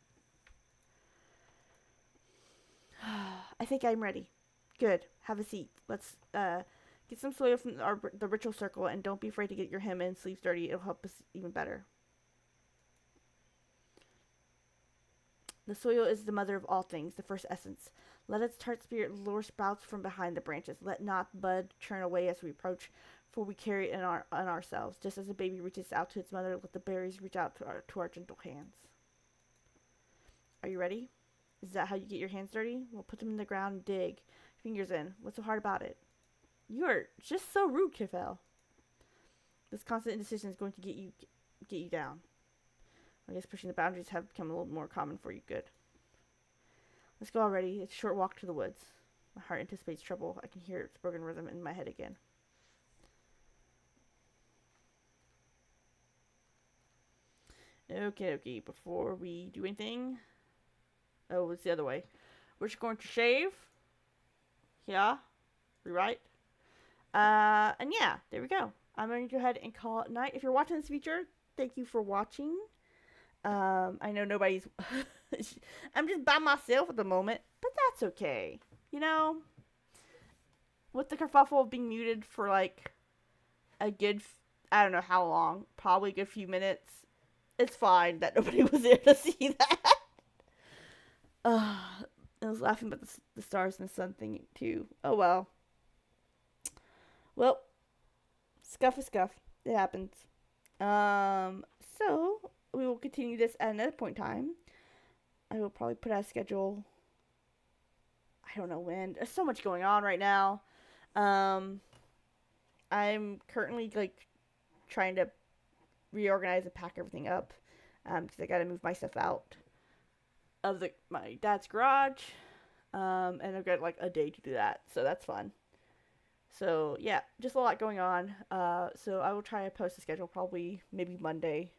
I think I'm ready. Good. Have a seat. Let's get some soil from the ritual circle, and don't be afraid to get your hem and sleeves dirty. It'll help us even better. The soil is the mother of all things, the first essence. Let its tart spirit lure sprouts from behind the branches. Let not bud churn away as we approach, for we carry it in ourselves. Just as a baby reaches out to its mother, let the berries reach out to our gentle hands. Are you ready? Is that how you get your hands dirty? Well, put them in the ground and dig. Fingers in. What's so hard about it? You are just so rude, Kyrphel. This constant indecision is going to get you down. I guess pushing the boundaries have become a little more common for you. Good. Let's go already. It's a short walk to the woods. My heart anticipates trouble. I can hear its broken rhythm in my head again. Okay. Before we do anything... Oh, it's the other way. We're just going to shave. Yeah. Rewrite. And yeah, there we go. I'm going to go ahead and call it night. If you're watching this feature, thank you for watching. I know nobody's... I'm just by myself at the moment, but that's okay. You know, with the kerfuffle of being muted for like a good, I don't know how long, probably a good few minutes, it's fine that nobody was there to see that. I was laughing about the stars and the sun thing too. Oh well. Well, scuff is scuff. It happens. So we will continue this at another point in time. I will probably put out a schedule. I don't know when. There's so much going on right now. I'm currently like trying to reorganize and pack everything up. Because I gotta move my stuff out of my dad's garage. And I've got like a day to do that, so that's fun. So yeah, just a lot going on. So I will try to post a schedule probably maybe Monday.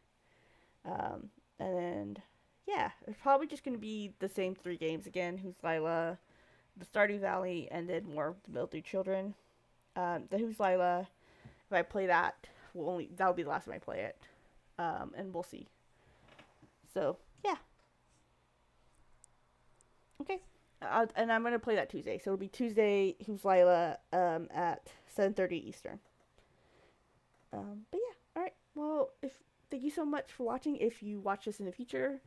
And then yeah, it's probably just gonna be the same 3 games again. Who's Lila, the Stardew Valley, and then more of the Mildew Children. The Who's Lila, if I play that, that'll be the last time I play it. And we'll see. So yeah. Okay. And I'm gonna play that Tuesday, so it'll be Tuesday. Who's Lila? At 7:30 Eastern. But yeah, all right. Well, thank you so much for watching. If you watch this in the future,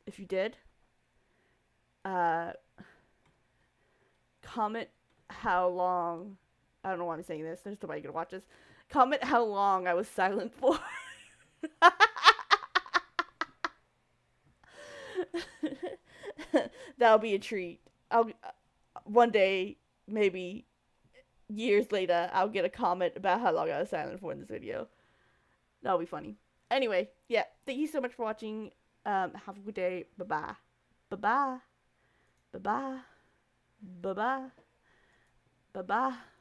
if you did, comment how long. I don't know why I'm saying this. There's nobody gonna watch this. Comment how long I was silent for. That'll be a treat. One day, maybe years later, I'll get a comment about how long I was silent for in this video. That'll be funny. Anyway, yeah, thank you so much for watching. Have a good day. Bye-bye. Bye-bye. Bye-bye. Bye-bye. Bye-bye.